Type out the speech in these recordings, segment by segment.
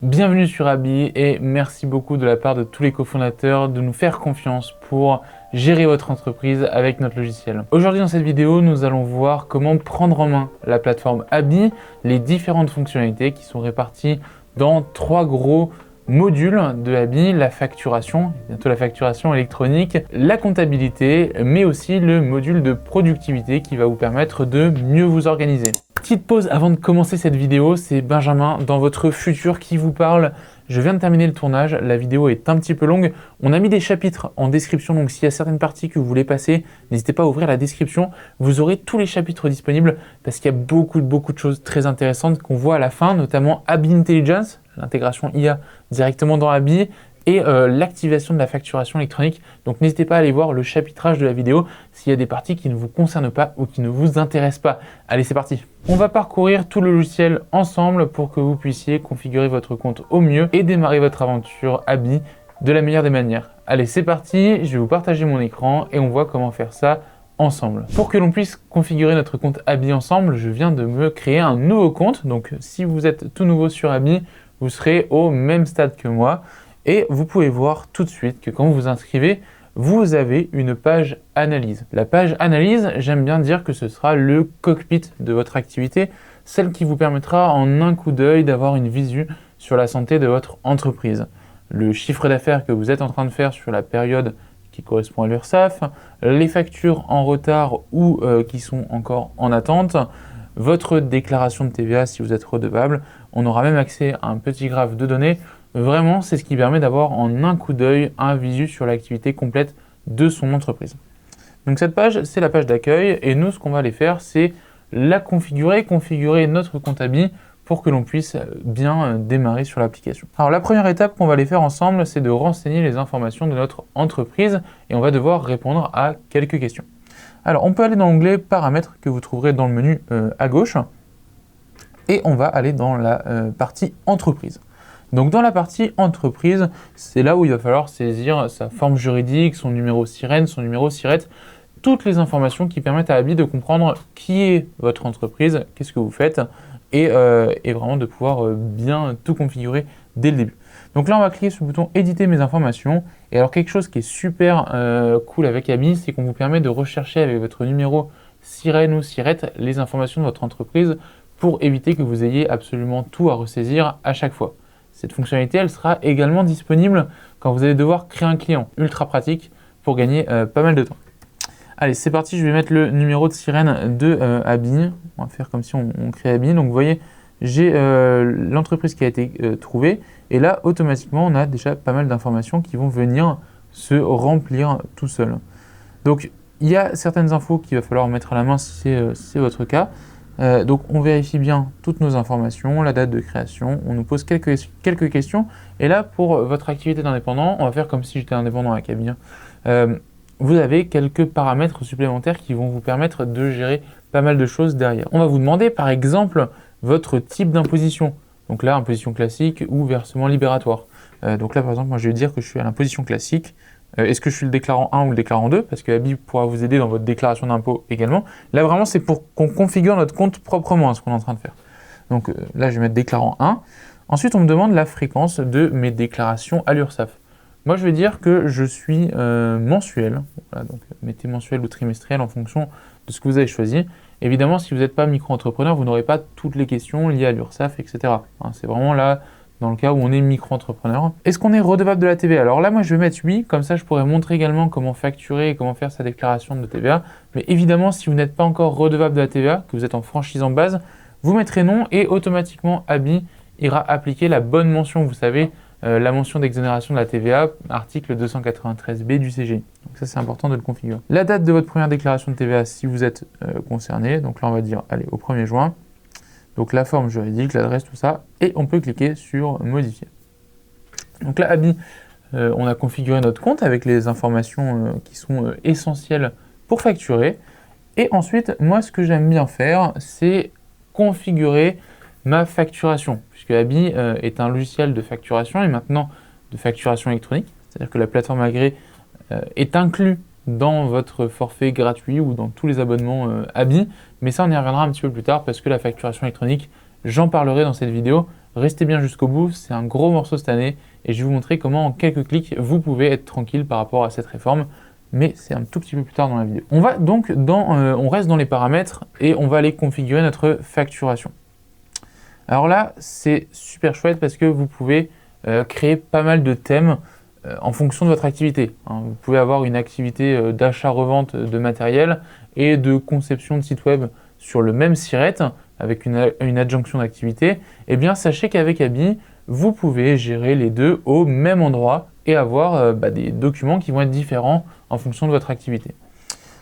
Bienvenue sur Abi et merci beaucoup de la part de tous les cofondateurs de nous faire confiance pour gérer votre entreprise avec notre logiciel. Aujourd'hui dans cette vidéo, nous allons voir comment prendre en main la plateforme Abi, les différentes fonctionnalités qui sont réparties dans trois gros modules de Abi, la facturation, bientôt la facturation électronique, la comptabilité, mais aussi le module de productivité qui va vous permettre de mieux vous organiser. Petite pause avant de commencer cette vidéo, c'est Benjamin dans votre futur qui vous parle. Je viens de terminer le tournage, la vidéo est un petit peu longue. On a mis des chapitres en description, donc s'il y a certaines parties que vous voulez passer, n'hésitez pas à ouvrir la description. Vous aurez tous les chapitres disponibles parce qu'il y a beaucoup de choses très intéressantes qu'on voit à la fin, notamment Abi Intelligence, l'intégration IA directement dans Abi, et l'activation de la facturation électronique. Donc n'hésitez pas à aller voir le chapitrage de la vidéo s'il y a des parties qui ne vous concernent pas ou qui ne vous intéressent pas. Allez, c'est parti. On va parcourir tout le logiciel ensemble pour que vous puissiez configurer votre compte au mieux et démarrer votre aventure Abi de la meilleure des manières. Allez, c'est parti, je vais vous partager mon écran et on voit comment faire ça ensemble. Pour que l'on puisse configurer notre compte Abi ensemble, je viens de me créer un nouveau compte. Donc si vous êtes tout nouveau sur Abi, vous serez au même stade que moi. Et vous pouvez voir tout de suite que quand vous vous inscrivez, vous avez une page analyse. La page analyse, j'aime bien dire que ce sera le cockpit de votre activité, celle qui vous permettra en un coup d'œil d'avoir une visu sur la santé de votre entreprise. Le chiffre d'affaires que vous êtes en train de faire sur la période qui correspond à l'URSSAF, les factures en retard ou qui sont encore en attente, votre déclaration de TVA si vous êtes redevable. On aura même accès à un petit graphe de données. Vraiment, c'est ce qui permet d'avoir en un coup d'œil un visu sur l'activité complète de son entreprise. Donc cette page, c'est la page d'accueil et nous, ce qu'on va aller faire, c'est la configurer notre compte Abi pour que l'on puisse bien démarrer sur l'application. Alors la première étape qu'on va aller faire ensemble, c'est de renseigner les informations de notre entreprise et on va devoir répondre à quelques questions. Alors on peut aller dans l'onglet paramètres que vous trouverez dans le menu à gauche et on va aller dans la partie entreprise. Donc dans la partie entreprise, c'est là où il va falloir saisir sa forme juridique, son numéro SIREN, son numéro SIRET, toutes les informations qui permettent à Abi de comprendre qui est votre entreprise, qu'est-ce que vous faites, et vraiment de pouvoir bien tout configurer dès le début. Donc là, on va cliquer sur le bouton « Éditer mes informations ». Et alors quelque chose qui est super cool avec Abi, c'est qu'on vous permet de rechercher avec votre numéro SIREN ou SIRET les informations de votre entreprise pour éviter que vous ayez absolument tout à ressaisir à chaque fois. Cette fonctionnalité, elle sera également disponible quand vous allez devoir créer un client. Ultra pratique pour gagner pas mal de temps. Allez, c'est parti, je vais mettre le numéro de SIREN de Abi. On va faire comme si on crée Abi. Donc vous voyez, j'ai l'entreprise qui a été trouvée. Et là, automatiquement, on a déjà pas mal d'informations qui vont venir se remplir tout seul. Donc, il y a certaines infos qu'il va falloir mettre à la main si c'est votre cas. Donc on vérifie bien toutes nos informations, la date de création, on nous pose quelques questions. Et là, pour votre activité d'indépendant, on va faire comme si j'étais indépendant avec Abi. Vous avez quelques paramètres supplémentaires qui vont vous permettre de gérer pas mal de choses derrière. On va vous demander par exemple votre type d'imposition. Donc là, imposition classique ou versement libératoire. Donc là, par exemple, moi je vais dire que je suis à l'imposition classique. Est-ce que je suis le déclarant 1 ou le déclarant 2? Parce que Abi pourra vous aider dans votre déclaration d'impôt également. Là, vraiment, c'est pour qu'on configure notre compte proprement à ce qu'on est en train de faire. Donc là, je vais mettre déclarant 1. Ensuite, on me demande la fréquence de mes déclarations à l'URSSAF. Moi, je vais dire que je suis mensuel. Voilà, donc mettez mensuel ou trimestriel en fonction de ce que vous avez choisi. Évidemment, si vous n'êtes pas micro-entrepreneur, vous n'aurez pas toutes les questions liées à l'URSSAF, etc. Hein, c'est vraiment là dans le cas où on est micro-entrepreneur. Est-ce qu'on est redevable de la TVA? Alors là, moi, je vais mettre oui, comme ça, je pourrais montrer également comment facturer et comment faire sa déclaration de TVA. Mais évidemment, si vous n'êtes pas encore redevable de la TVA, que vous êtes en franchise en base, vous mettrez non et automatiquement, Abi ira appliquer la bonne mention, vous savez, la mention d'exonération de la TVA, article 293B du CGI. Donc ça, c'est important de le configurer. La date de votre première déclaration de TVA, si vous êtes concerné, donc là, on va dire, allez, au 1er juin. Donc la forme juridique, l'adresse, tout ça, et on peut cliquer sur modifier. Donc là, Abi, on a configuré notre compte avec les informations qui sont essentielles pour facturer. Et ensuite, moi, ce que j'aime bien faire, c'est configurer ma facturation, puisque Abi est un logiciel de facturation et maintenant de facturation électronique, c'est-à-dire que la plateforme agréée est inclue dans votre forfait gratuit ou dans tous les abonnements Abi, mais ça on y reviendra un petit peu plus tard parce que la facturation électronique, j'en parlerai dans cette vidéo, Restez bien jusqu'au bout, c'est un gros morceau cette année et je vais vous montrer comment en quelques clics vous pouvez être tranquille par rapport à cette réforme, mais c'est un tout petit peu plus tard dans la vidéo. On va donc on reste dans les paramètres et on va aller configurer notre facturation. Alors là, c'est super chouette parce que vous pouvez créer pas mal de thèmes en fonction de votre activité. Vous pouvez avoir une activité d'achat-revente de matériel et de conception de site web sur le même SIRET avec une adjonction d'activité. Eh bien, sachez qu'avec Abi, vous pouvez gérer les deux au même endroit et avoir des documents qui vont être différents en fonction de votre activité.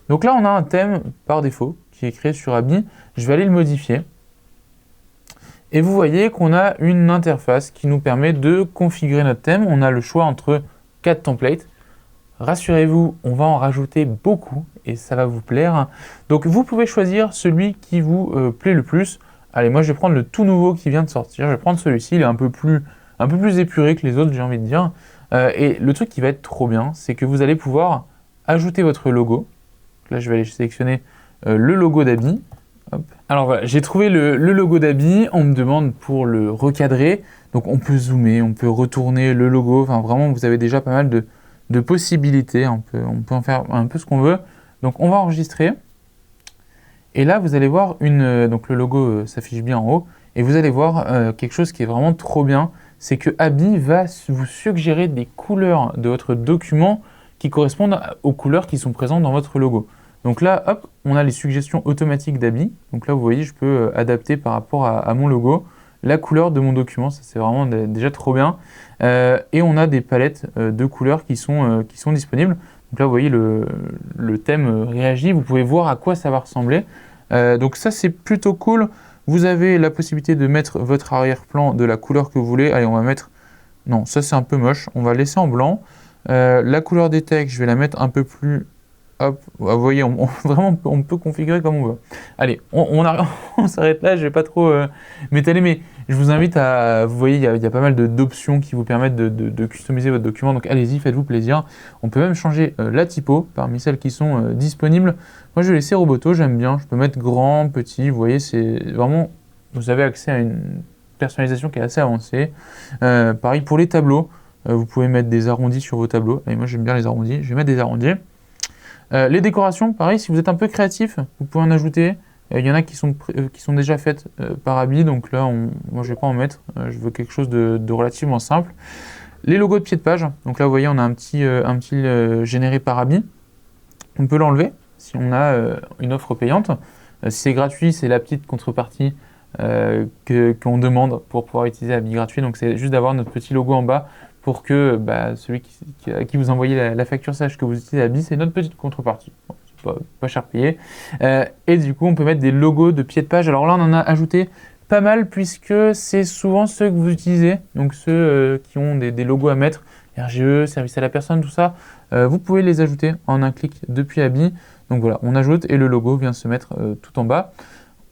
Donc là, on a un thème par défaut qui est créé sur Abi. Je vais aller le modifier. Et vous voyez qu'on a une interface qui nous permet de configurer notre thème. On a le choix entre 4 templates. Rassurez-vous, on va en rajouter beaucoup et ça va vous plaire. Donc vous pouvez choisir celui qui vous plaît le plus. Allez, moi je vais prendre le tout nouveau qui vient de sortir. Je vais prendre celui-ci, il est un peu plus épuré que les autres, j'ai envie de dire. Et le truc qui va être trop bien, c'est que vous allez pouvoir ajouter votre logo. Là, je vais aller sélectionner le logo d'Abi. Hop. Alors voilà, j'ai trouvé le logo d'Abi, on me demande pour le recadrer, donc on peut zoomer, on peut retourner le logo, enfin vraiment vous avez déjà pas mal de possibilités, on peut en faire un peu ce qu'on veut. Donc on va enregistrer, et là vous allez voir donc le logo s'affiche bien en haut, et vous allez voir quelque chose qui est vraiment trop bien, c'est que Abi va vous suggérer des couleurs de votre document qui correspondent aux couleurs qui sont présentes dans votre logo. Donc là, hop, on a les suggestions automatiques d'Abi. Donc là, vous voyez, je peux adapter par rapport à mon logo la couleur de mon document. Ça, c'est vraiment déjà trop bien. Et on a des palettes de couleurs qui sont disponibles. Donc là, vous voyez, le thème réagit. Vous pouvez voir à quoi ça va ressembler. Donc ça, c'est plutôt cool. Vous avez la possibilité de mettre votre arrière-plan de la couleur que vous voulez. Allez, on va mettre... Non, ça, c'est un peu moche. On va laisser en blanc. La couleur des textes, je vais la mettre un peu plus... Hop, vous voyez, vraiment, on peut configurer comme on veut. Allez, on s'arrête là, je vais pas trop m'étaler, mais je vous invite à... Vous voyez, il y a pas mal d'options qui vous permettent de customiser votre document, donc allez-y, faites-vous plaisir. On peut même changer la typo parmi celles qui sont disponibles. Moi, je vais laisser Roboto, j'aime bien. Je peux mettre grand, petit, vous voyez, c'est vraiment... Vous avez accès à une personnalisation qui est assez avancée. Pareil pour les tableaux, vous pouvez mettre des arrondis sur vos tableaux. Et moi, j'aime bien les arrondis, je vais mettre des arrondis. Les décorations, pareil, si vous êtes un peu créatif, vous pouvez en ajouter. Il y en a qui sont déjà faites par Abi, donc là, moi je vais pas en mettre. Je veux quelque chose de relativement simple. Les logos de pied de page, donc là vous voyez, on a un petit généré par Abi. On peut l'enlever si on a une offre payante. Si c'est gratuit, c'est la petite contrepartie qu'on demande pour pouvoir utiliser Abi gratuit. Donc c'est juste d'avoir notre petit logo en bas pour que celui à qui vous envoyez la facture sache que vous utilisez Abi, c'est notre petite contrepartie. Bon, c'est pas cher payé. Et du coup, on peut mettre des logos de pied de page. Alors là, on en a ajouté pas mal puisque c'est souvent ceux que vous utilisez, donc ceux qui ont des logos à mettre, RGE, service à la personne, tout ça. Vous pouvez les ajouter en un clic depuis Abi. Donc voilà, on ajoute et le logo vient se mettre tout en bas.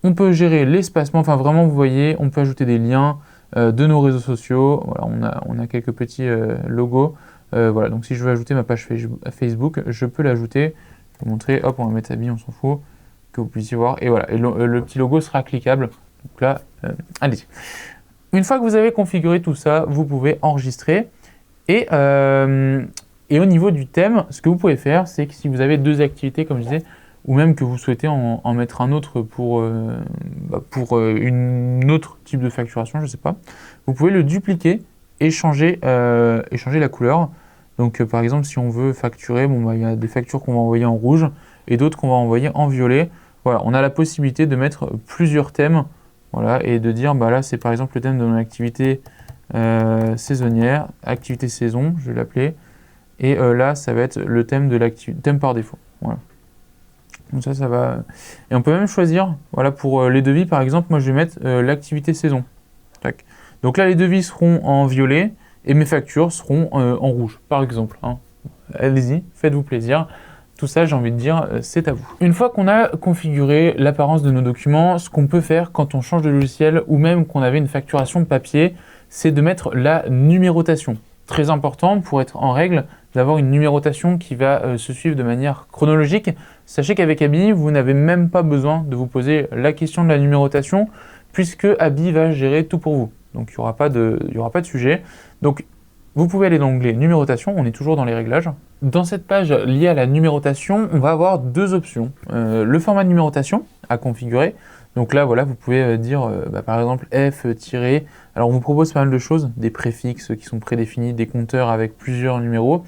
On peut gérer l'espacement, enfin vraiment, vous voyez, on peut ajouter des liens de nos réseaux sociaux. Voilà, on a quelques petits logos. Voilà, donc si je veux ajouter ma page Facebook, je peux l'ajouter. Je vais vous montrer, hop, on va mettre Abi, on s'en fout, que vous puissiez voir. Et voilà, et le petit logo sera cliquable. Donc là, allez-y. Une fois que vous avez configuré tout ça, vous pouvez enregistrer. Et au niveau du thème, ce que vous pouvez faire, c'est que si vous avez deux activités, comme je disais, ou même que vous souhaitez en mettre un autre pour une autre type de facturation, je ne sais pas, vous pouvez le dupliquer et changer la couleur. Donc par exemple, si on veut facturer, il y a des factures qu'on va envoyer en rouge et d'autres qu'on va envoyer en violet. Voilà, on a la possibilité de mettre plusieurs thèmes, voilà, et de dire, là c'est par exemple le thème de mon activité saisonnière, activité saison, je vais l'appeler, et là ça va être le thème de thème par défaut. Voilà. Donc ça va. Et on peut même choisir, voilà, pour les devis par exemple, moi je vais mettre l'activité saison. Tac. Donc là les devis seront en violet et mes factures seront en rouge, par exemple. Hein. Allez-y, faites-vous plaisir. Tout ça, j'ai envie de dire, c'est à vous. Une fois qu'on a configuré l'apparence de nos documents, ce qu'on peut faire quand on change de logiciel ou même qu'on avait une facturation papier, c'est de mettre la numérotation. Très important pour être en règle d'avoir une numérotation qui va se suivre de manière chronologique. Sachez qu'avec Abi, vous n'avez même pas besoin de vous poser la question de la numérotation puisque Abi va gérer tout pour vous. donc il n'y aura pas de sujet. Donc vous pouvez aller dans l'onglet numérotation, on est toujours dans les réglages. Dans cette page liée à la numérotation, on va avoir deux options. Le format de numérotation à configurer. Donc là, voilà, vous pouvez dire, par exemple, F tiré. Alors on vous propose pas mal de choses, des préfixes qui sont prédéfinis, des compteurs avec plusieurs numéros.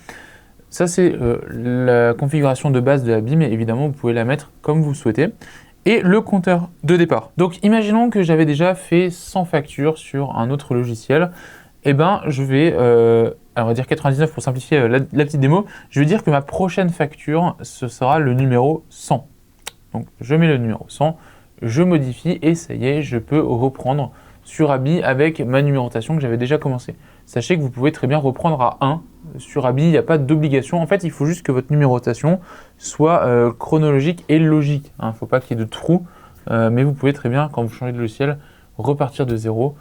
Ça, c'est la configuration de base de la BIM, mais évidemment, vous pouvez la mettre comme vous souhaitez. Et le compteur de départ. Donc imaginons que j'avais déjà fait 100 factures sur un autre logiciel. Eh ben, je vais, on va dire 99 pour simplifier la petite démo, je vais dire que ma prochaine facture, ce sera le numéro 100. Donc, je mets le numéro 100, je modifie et ça y est, je peux reprendre sur Abi avec ma numérotation que j'avais déjà commencé. Sachez que vous pouvez très bien reprendre à 1 sur Abi, il n'y a pas d'obligation. En fait, il faut juste que votre numérotation soit chronologique et logique. Il ne faut pas qu'il y ait de trous, mais vous pouvez très bien, quand vous changez de logiciel, repartir de zéro.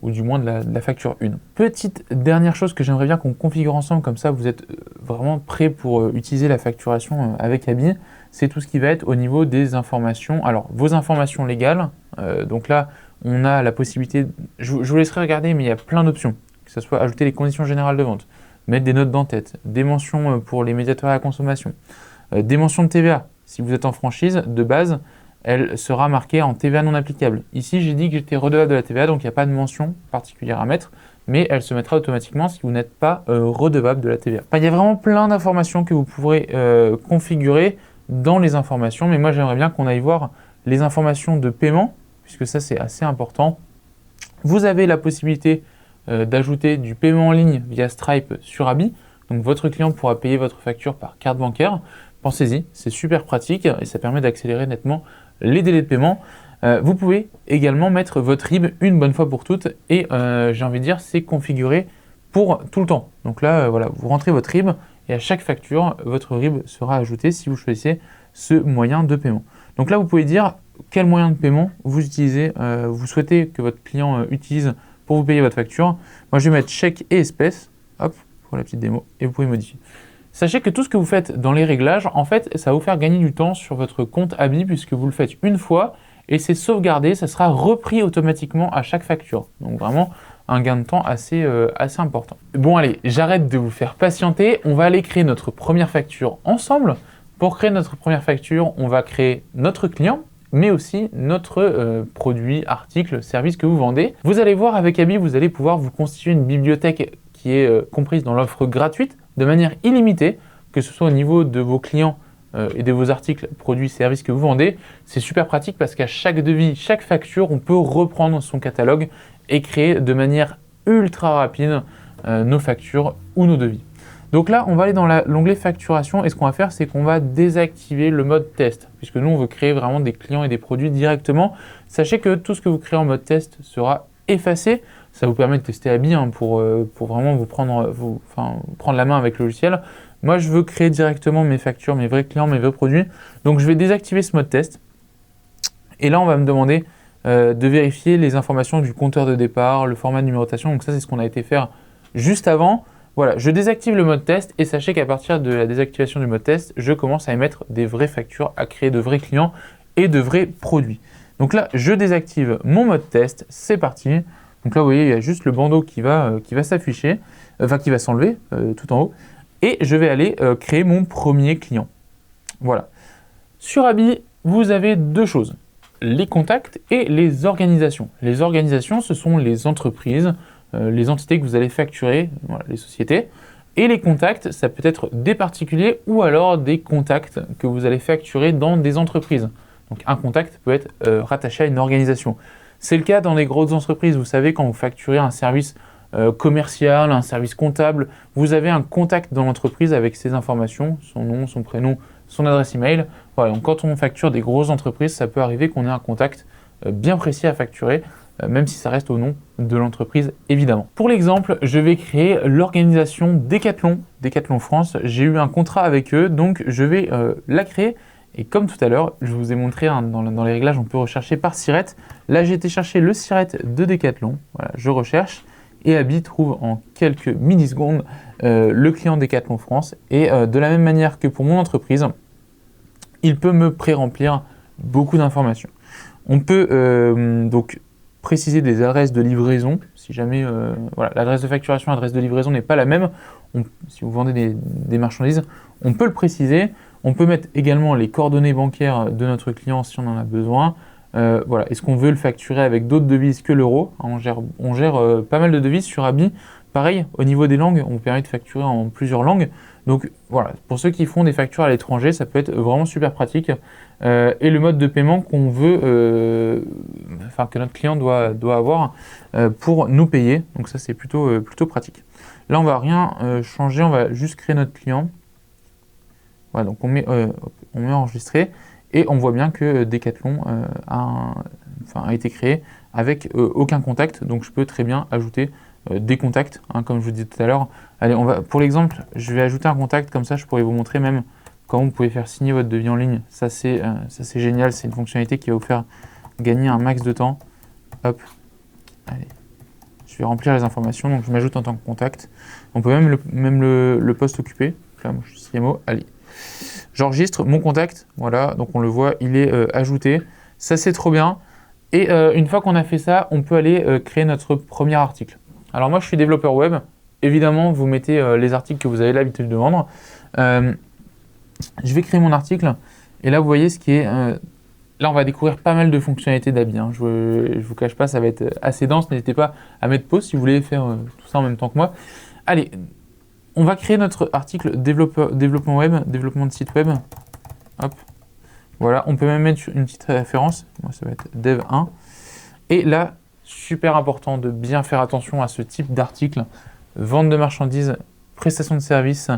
Ou du moins de la facture 1. Petite dernière chose que j'aimerais bien qu'on configure ensemble, comme ça vous êtes vraiment prêt pour utiliser la facturation avec Abi, c'est tout ce qui va être au niveau des informations. Alors, vos informations légales, donc là, on a la possibilité, je vous laisserai regarder, mais il y a plein d'options, que ce soit ajouter les conditions générales de vente, mettre des notes d'en-tête, des mentions pour les médiateurs à la consommation, des mentions de TVA. Si vous êtes en franchise, de base, elle sera marquée en TVA non applicable. Ici, j'ai dit que j'étais redevable de la TVA, donc il n'y a pas de mention particulière à mettre, mais elle se mettra automatiquement si vous n'êtes pas redevable de la TVA. Enfin, il y a vraiment plein d'informations que vous pourrez configurer dans les informations, mais moi j'aimerais bien qu'on aille voir les informations de paiement, puisque ça c'est assez important. Vous avez la possibilité d'ajouter du paiement en ligne via Stripe sur Abi, donc votre client pourra payer votre facture par carte bancaire. Pensez-y, c'est super pratique et ça permet d'accélérer nettement les délais de paiement. Vous pouvez également mettre votre RIB une bonne fois pour toutes et j'ai envie de dire c'est configuré pour tout le temps. Donc là, voilà, vous rentrez votre RIB et à chaque facture, votre RIB sera ajouté si vous choisissez ce moyen de paiement. Donc là, vous pouvez dire quel moyen de paiement vous utilisez, vous souhaitez que votre client utilise pour vous payer votre facture. Moi, je vais mettre chèque et espèce, hop, pour la petite démo, et vous pouvez modifier. Sachez que tout ce que vous faites dans les réglages, en fait, ça va vous faire gagner du temps sur votre compte Abi puisque vous le faites une fois et c'est sauvegardé, ça sera repris automatiquement à chaque facture. Donc vraiment un gain de temps assez important. Bon allez, j'arrête de vous faire patienter, on va aller créer notre première facture ensemble. Pour créer notre première facture, on va créer notre client, mais aussi notre produit, article, service que vous vendez. Vous allez voir avec Abi, vous allez pouvoir vous constituer une bibliothèque qui est comprise dans l'offre gratuite de manière illimitée, que ce soit au niveau de vos clients et de vos articles, produits, services que vous vendez. C'est super pratique parce qu'à chaque devis, chaque facture, on peut reprendre son catalogue et créer de manière ultra rapide nos factures ou nos devis. Donc là, on va aller dans l'onglet facturation et ce qu'on va faire, c'est qu'on va désactiver le mode test puisque nous, on veut créer vraiment des clients et des produits directement. Sachez que tout ce que vous créez en mode test sera effacé. Ça vous permet de tester Abi pour vraiment prendre la main avec le logiciel. Moi, je veux créer directement mes factures, mes vrais clients, mes vrais produits. Donc, je vais désactiver ce mode test. Et là, on va me demander de vérifier les informations du compteur de départ, le format de numérotation. Donc ça, c'est ce qu'on a été faire juste avant. Voilà, je désactive le mode test et sachez qu'à partir de la désactivation du mode test, je commence à émettre des vraies factures, à créer de vrais clients et de vrais produits. Donc là, je désactive mon mode test. C'est parti. Donc là, vous voyez, il y a juste le bandeau qui va s'afficher, qui va s'enlever tout en haut. Et je vais aller créer mon premier client. Voilà. Sur Abi, vous avez deux choses, les contacts et les organisations. Les organisations, ce sont les entreprises, les entités que vous allez facturer, voilà, les sociétés. Et les contacts, ça peut être des particuliers ou alors des contacts que vous allez facturer dans des entreprises. Donc un contact peut être rattaché à une organisation. C'est le cas dans les grosses entreprises. Vous savez, quand vous facturez un service commercial, un service comptable, vous avez un contact dans l'entreprise avec ses informations, son nom, son prénom, son adresse email. Voilà, donc quand on facture des grosses entreprises, ça peut arriver qu'on ait un contact bien précis à facturer, même si ça reste au nom de l'entreprise, évidemment. Pour l'exemple, je vais créer l'organisation Decathlon, Decathlon France. J'ai eu un contrat avec eux, donc je vais la créer. Et comme tout à l'heure, je vous ai montré dans les réglages, on peut rechercher par siret. Là, j'ai été chercher le siret de Decathlon. Voilà, je recherche et Abi trouve en quelques millisecondes le client Decathlon France. Et de la même manière que pour mon entreprise, il peut me pré-remplir beaucoup d'informations. On peut donc préciser des adresses de livraison. Si jamais voilà, l'adresse de facturation et l'adresse de livraison n'est pas la même, si vous vendez des marchandises, on peut le préciser. On peut mettre également les coordonnées bancaires de notre client si on en a besoin. Voilà. Est-ce qu'on veut le facturer avec d'autres devises que l'euro? On gère pas mal de devises sur Abi. Pareil, au niveau des langues, on vous permet de facturer en plusieurs langues. Donc voilà, pour ceux qui font des factures à l'étranger, ça peut être vraiment super pratique. Et le mode de paiement qu'on veut, enfin que notre client doit avoir pour nous payer. Donc ça, c'est plutôt pratique. Là, on va rien changer, on va juste créer notre client. Voilà, donc on met enregistrer et on voit bien que Decathlon a été créé avec aucun contact. Donc je peux très bien ajouter des contacts, hein, comme je vous disais tout à l'heure. Allez, pour l'exemple, je vais ajouter un contact, comme ça je pourrais vous montrer même comment vous pouvez faire signer votre devis en ligne. Ça c'est génial, c'est une fonctionnalité qui va vous faire gagner un max de temps. Hop, allez, je vais remplir les informations, donc je m'ajoute en tant que contact. On peut même le poste occupé. Là, moi je suis CMO, allez. J'enregistre mon contact, voilà, donc on le voit, il est ajouté. Ça c'est trop bien. Et une fois qu'on a fait ça, on peut aller créer notre premier article. Alors moi je suis développeur web, évidemment vous mettez les articles que vous avez l'habitude de vendre. Je vais créer mon article et là vous voyez ce qui est... là on va découvrir pas mal de fonctionnalités d'Abi, hein. Je vous cache pas, ça va être assez dense, n'hésitez pas à mettre pause si vous voulez faire tout ça en même temps que moi. Allez, on va créer notre article développement web, développement de site web. Hop, voilà, on peut même mettre une petite référence, moi ça va être dev1. Et là, super important de bien faire attention à ce type d'article. Vente de marchandises, prestation de services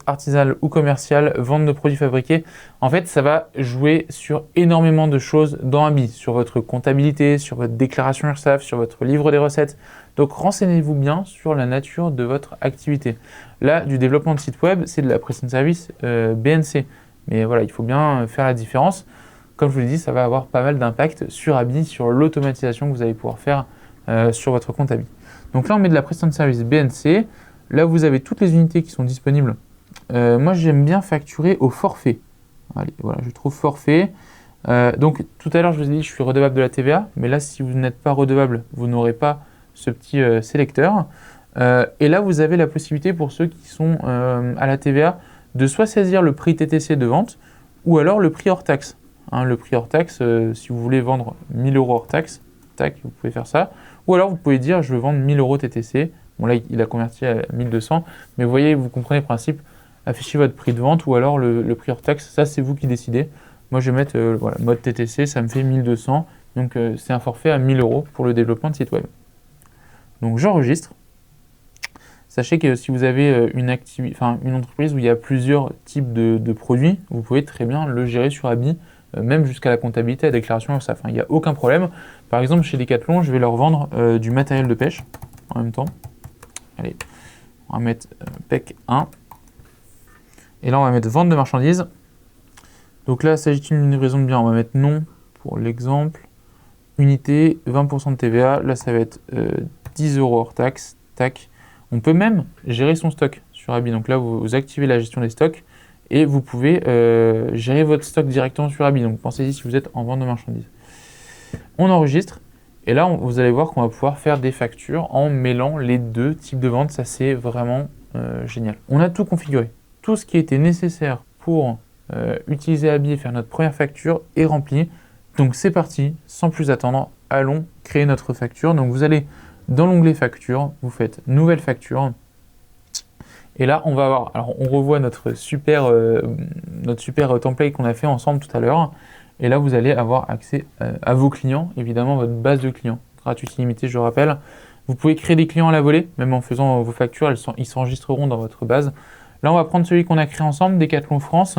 artisanales ou commerciales, vente de produits fabriqués. En fait, ça va jouer sur énormément de choses dans Abi, sur votre comptabilité, sur votre déclaration URSSAF, sur votre livre des recettes. Donc, renseignez-vous bien sur la nature de votre activité. Là, du développement de site web, c'est de la prestation de service BNC. Mais voilà, il faut bien faire la différence. Comme je vous l'ai dit, ça va avoir pas mal d'impact sur Abi, sur l'automatisation que vous allez pouvoir faire sur votre compte Abi. Donc là, on met de la prestation de service BNC. Là, vous avez toutes les unités qui sont disponibles. Moi, j'aime bien facturer au forfait. Allez, voilà, je trouve forfait. Donc, tout à l'heure, je vous ai dit que je suis redevable de la TVA. Mais là, si vous n'êtes pas redevable, vous n'aurez pas ce petit sélecteur. Et là, vous avez la possibilité pour ceux qui sont à la TVA de soit saisir le prix TTC de vente ou alors le prix hors taxe. Hein, le prix hors taxe, si vous voulez vendre 1000 € hors taxe, tac, vous pouvez faire ça. Ou alors, vous pouvez dire, je veux vendre 1000 € TTC. Bon là, il a converti à 1200, mais vous voyez, vous comprenez le principe, affichez votre prix de vente ou alors le prix hors taxe, ça c'est vous qui décidez. Moi je vais mettre voilà, mode TTC, ça me fait 1200, donc c'est un forfait à 1000 € pour le développement de site web. Donc j'enregistre. Sachez que si vous avez une entreprise où il y a plusieurs types de produits, vous pouvez très bien le gérer sur Abi, même jusqu'à la comptabilité, la déclaration URSSAF. Il n'y a aucun problème. Par exemple, chez Decathlon, je vais leur vendre du matériel de pêche en même temps. Allez, on va mettre PEC 1. Et là, on va mettre vente de marchandises. Donc là, s'agit-il d'une livraison de biens? On va mettre non pour l'exemple. Unité, 20% de TVA. Là, ça va être 10 € hors taxe. Tac. On peut même gérer son stock sur Abi. Donc là, vous activez la gestion des stocks et vous pouvez gérer votre stock directement sur Abi. Donc pensez-y si vous êtes en vente de marchandises. On enregistre. Et là, vous allez voir qu'on va pouvoir faire des factures en mêlant les deux types de ventes. Ça, c'est vraiment génial. On a tout configuré. Tout ce qui était nécessaire pour utiliser Abi et faire notre première facture est rempli. Donc, c'est parti. Sans plus attendre, allons créer notre facture. Donc, vous allez dans l'onglet facture, vous faites nouvelle facture. Et là, on va avoir, alors on revoit notre super template qu'on a fait ensemble tout à l'heure. Et là, vous allez avoir accès à vos clients, évidemment, votre base de clients, gratuite illimitée, je rappelle. Vous pouvez créer des clients à la volée, même en faisant vos factures, ils s'enregistreront dans votre base. Là, on va prendre celui qu'on a créé ensemble, Decathlon France.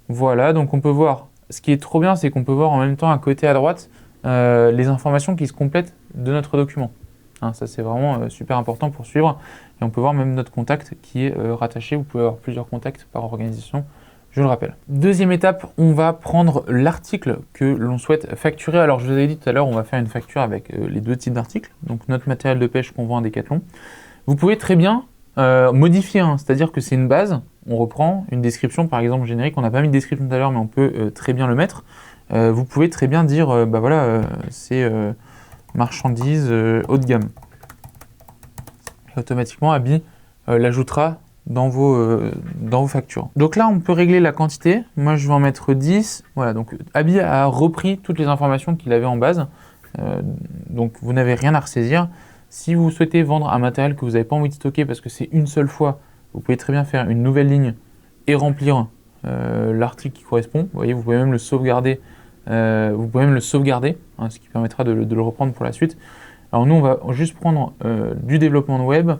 Voilà, donc on peut voir, ce qui est trop bien, c'est qu'on peut voir en même temps à côté à droite les informations qui se complètent de notre document. Hein, ça, c'est vraiment super important pour suivre. Et on peut voir même notre contact qui est rattaché. Vous pouvez avoir plusieurs contacts par organisation. Je le rappelle. Deuxième étape, on va prendre l'article que l'on souhaite facturer. Alors, je vous avais dit tout à l'heure, on va faire une facture avec les deux types d'articles. Donc, notre matériel de pêche qu'on vend à Decathlon. Vous pouvez très bien modifier, hein, c'est-à-dire que c'est une base. On reprend une description, par exemple, générique. On n'a pas mis de description tout à l'heure, mais on peut très bien le mettre. Vous pouvez très bien dire, bah voilà, c'est marchandises haut de gamme. Et automatiquement, Abi l'ajoutera dans vos factures. Donc là, on peut régler la quantité. Moi, je vais en mettre 10. Voilà, donc Abi a repris toutes les informations qu'il avait en base. Donc, vous n'avez rien à ressaisir. Si vous souhaitez vendre un matériel que vous n'avez pas envie de stocker parce que c'est une seule fois, vous pouvez très bien faire une nouvelle ligne et remplir l'article qui correspond. Vous voyez, vous pouvez même le sauvegarder. Hein, ce qui permettra de le reprendre pour la suite. Alors nous, on va juste prendre du développement de web.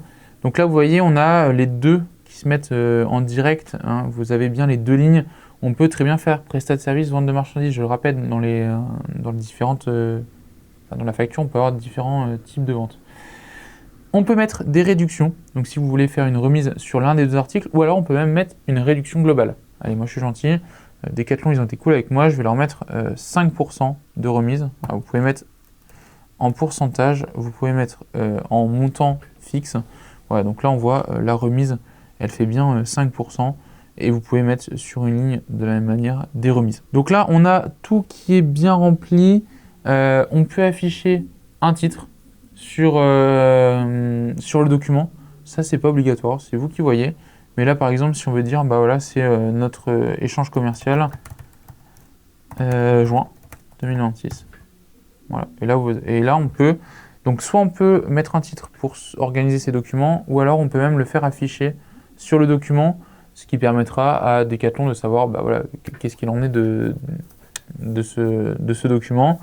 Donc là, vous voyez, on a les deux qui se mettent en direct. Hein. Vous avez bien les deux lignes. On peut très bien faire prestat de service, vente de marchandises. Je le rappelle, dans les différentes, dans la facture, on peut avoir différents types de ventes. On peut mettre des réductions. Donc si vous voulez faire une remise sur l'un des deux articles, ou alors on peut même mettre une réduction globale. Allez, moi je suis gentil. Decathlon, ils ont été cool avec moi. Je vais leur mettre 5% de remise. Alors, vous pouvez mettre en pourcentage, vous pouvez mettre en montant fixe. Voilà, donc là on voit la remise, elle fait bien 5%, et vous pouvez mettre sur une ligne de la même manière des remises. Donc là on a tout qui est bien rempli. On peut afficher un titre sur le document. Ça c'est pas obligatoire, c'est vous qui voyez. Mais là par exemple si on veut dire bah voilà c'est notre échange commercial juin 2026. Voilà. Et là on peut, donc soit on peut mettre un titre pour organiser ces documents, ou alors on peut même le faire afficher sur le document, ce qui permettra à Decathlon de savoir bah voilà, qu'est-ce qu'il en est de ce document.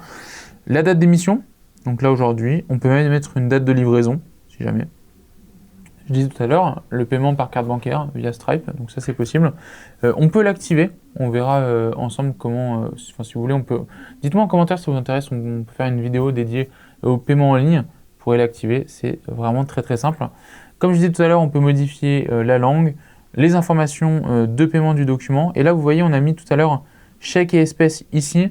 La date d'émission, donc là aujourd'hui, on peut même mettre une date de livraison, si jamais. Je disais tout à l'heure, le paiement par carte bancaire via Stripe, donc ça c'est possible. On peut l'activer, on verra ensemble comment, si vous voulez, on peut... Dites-moi en commentaire si ça vous intéresse, on peut faire une vidéo dédiée au paiement en ligne, vous pourrez l'activer, c'est vraiment très très simple. Comme je disais tout à l'heure, on peut modifier la langue, les informations de paiement du document, et là vous voyez, on a mis tout à l'heure chèque et espèces ici.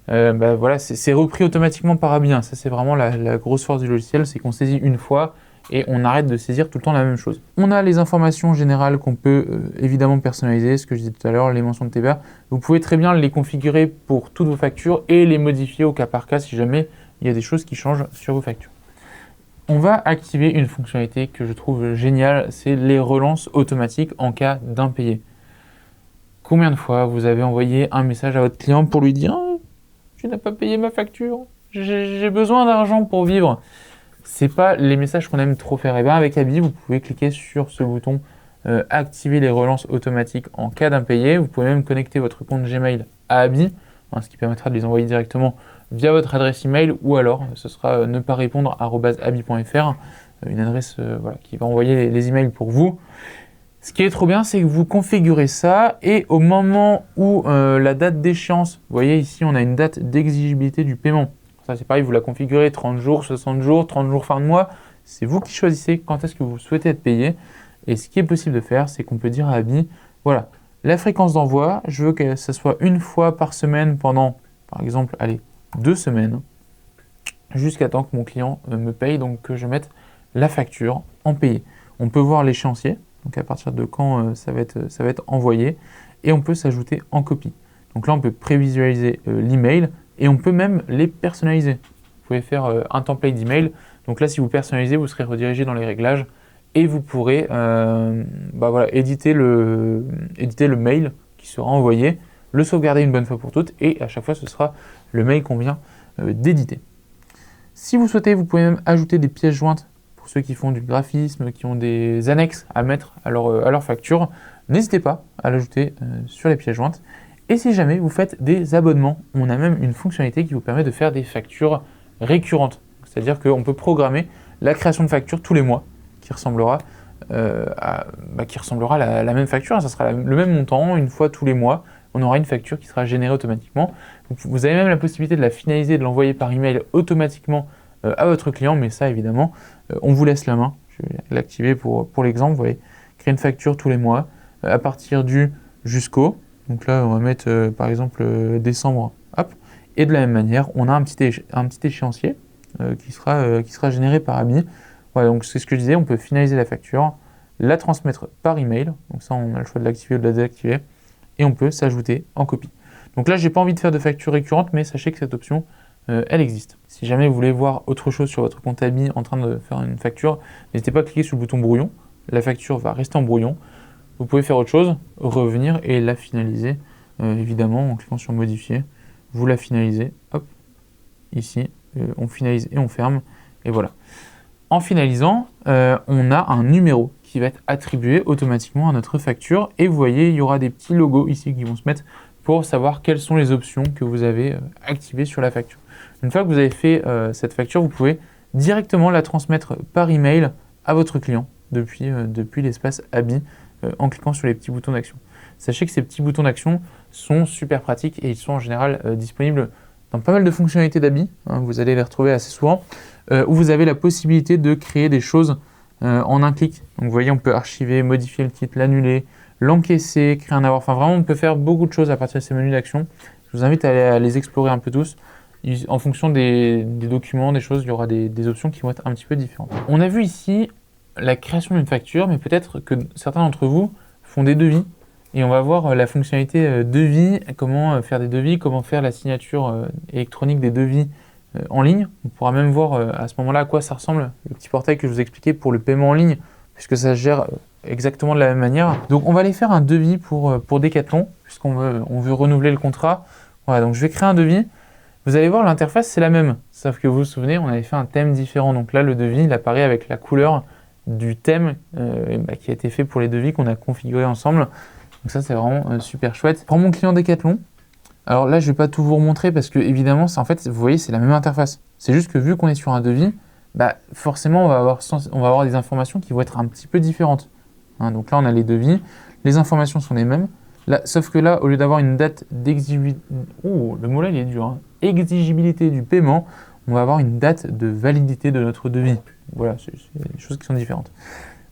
Bah, voilà, c'est repris automatiquement par Abi. Ça c'est vraiment la grosse force du logiciel, c'est qu'on saisit une fois, et on arrête de saisir tout le temps la même chose. On a les informations générales qu'on peut évidemment personnaliser, ce que je disais tout à l'heure, les mentions de TVA. Vous pouvez très bien les configurer pour toutes vos factures et les modifier au cas par cas si jamais il y a des choses qui changent sur vos factures. On va activer une fonctionnalité que je trouve géniale, c'est les relances automatiques en cas d'impayé. Combien de fois vous avez envoyé un message à votre client pour lui dire « Tu n'as pas payé ma facture, j'ai besoin d'argent pour vivre ». C'est pas les messages qu'on aime trop faire. Et bien avec Abi, vous pouvez cliquer sur ce bouton activer les relances automatiques en cas d'impayé. Vous pouvez même connecter votre compte Gmail à Abi, ce qui permettra de les envoyer directement via votre adresse email, ou alors ce sera ne pas répondre @abi.fr, une adresse voilà, qui va envoyer les emails pour vous. Ce qui est trop bien, c'est que vous configurez ça et au moment où la date d'échéance, vous voyez ici on a une date d'exigibilité du paiement. Ça c'est pareil, vous la configurez 30 jours, 60 jours, 30 jours fin de mois. C'est vous qui choisissez quand est-ce que vous souhaitez être payé. Et ce qui est possible de faire, c'est qu'on peut dire à Abi, voilà, la fréquence d'envoi, je veux que ça soit une fois par semaine pendant, par exemple, allez, 2 semaines, jusqu'à temps que mon client me paye, donc que je mette la facture en payé. On peut voir l'échéancier, donc à partir de quand ça va être envoyé, et on peut s'ajouter en copie. Donc là, on peut prévisualiser l'email, et on peut même les personnaliser. Vous pouvez faire un template d'email. Donc là, si vous personnalisez, vous serez redirigé dans les réglages et vous pourrez bah voilà, éditer le mail qui sera envoyé, le sauvegarder une bonne fois pour toutes et à chaque fois, ce sera le mail qu'on vient d'éditer. Si vous souhaitez, vous pouvez même ajouter des pièces jointes pour ceux qui font du graphisme, qui ont des annexes à mettre à leur facture. N'hésitez pas à l'ajouter sur les pièces jointes. Et si jamais vous faites des abonnements, on a même une fonctionnalité qui vous permet de faire des factures récurrentes. C'est-à-dire qu'on peut programmer la création de factures tous les mois qui ressemblera à la même facture. Ça sera le même montant, une fois tous les mois. On aura une facture qui sera générée automatiquement. Donc, vous avez même la possibilité de la finaliser, de l'envoyer par email automatiquement à votre client. Mais ça, évidemment, on vous laisse la main. Je vais l'activer pour l'exemple. Vous voyez, créer une facture tous les mois à partir du jusqu'au. Donc là, on va mettre par exemple décembre, hop. Et de la même manière, on a un petit échéancier qui sera généré par Abi. Voilà, donc c'est ce que je disais, on peut finaliser la facture, la transmettre par email. Donc ça, on a le choix de l'activer ou de la désactiver. Et on peut s'ajouter en copie. Donc là, j'ai pas envie de faire de facture récurrente, mais sachez que cette option elle existe. Si jamais vous voulez voir autre chose sur votre compte Abi en train de faire une facture, n'hésitez pas à cliquer sur le bouton brouillon. La facture va rester en brouillon. Vous pouvez faire autre chose, revenir et la finaliser, évidemment en cliquant sur modifier. Vous la finalisez, hop, ici, on finalise et on ferme, et voilà. En finalisant, on a un numéro qui va être attribué automatiquement à notre facture, et vous voyez, il y aura des petits logos ici qui vont se mettre pour savoir quelles sont les options que vous avez activées sur la facture. Une fois que vous avez fait cette facture, vous pouvez directement la transmettre par email à votre client depuis l'espace Abi en cliquant sur les petits boutons d'action. Sachez que ces petits boutons d'action sont super pratiques et ils sont en général disponibles dans pas mal de fonctionnalités d'Abi, hein, vous allez les retrouver assez souvent, où vous avez la possibilité de créer des choses en un clic. Donc vous voyez, on peut archiver, modifier le titre, l'annuler, l'encaisser, créer un avoir. Enfin vraiment, on peut faire beaucoup de choses à partir de ces menus d'action. Je vous invite à les explorer un peu tous. En fonction des documents, des choses, il y aura des options qui vont être un petit peu différentes. On a vu ici la création d'une facture, mais peut-être que certains d'entre vous font des devis. Et on va voir la fonctionnalité devis, comment faire des devis, comment faire la signature électronique des devis en ligne. On pourra même voir à ce moment-là à quoi ça ressemble, le petit portail que je vous expliquais pour le paiement en ligne, puisque ça se gère exactement de la même manière. Donc on va aller faire un devis pour Decathlon, puisqu'on veut renouveler le contrat. Voilà, donc je vais créer un devis. Vous allez voir, l'interface c'est la même, sauf que vous vous souvenez, on avait fait un thème différent. Donc là, le devis, il apparaît avec la couleur du thème qui a été fait pour les devis qu'on a configurés ensemble. Donc ça, c'est vraiment super chouette. Pour mon client Decathlon, alors là, je ne vais pas tout vous remontrer parce que évidemment, en fait, vous voyez, c'est la même interface. C'est juste que vu qu'on est sur un devis, forcément, on va avoir des informations qui vont être un petit peu différentes. Hein, donc là, on a les devis, les informations sont les mêmes. Là, sauf que là, au lieu d'avoir une date d'exigibilité, le mot là, il est dur, hein, exigibilité du paiement, on va avoir une date de validité de notre devis. Voilà, c'est des choses qui sont différentes.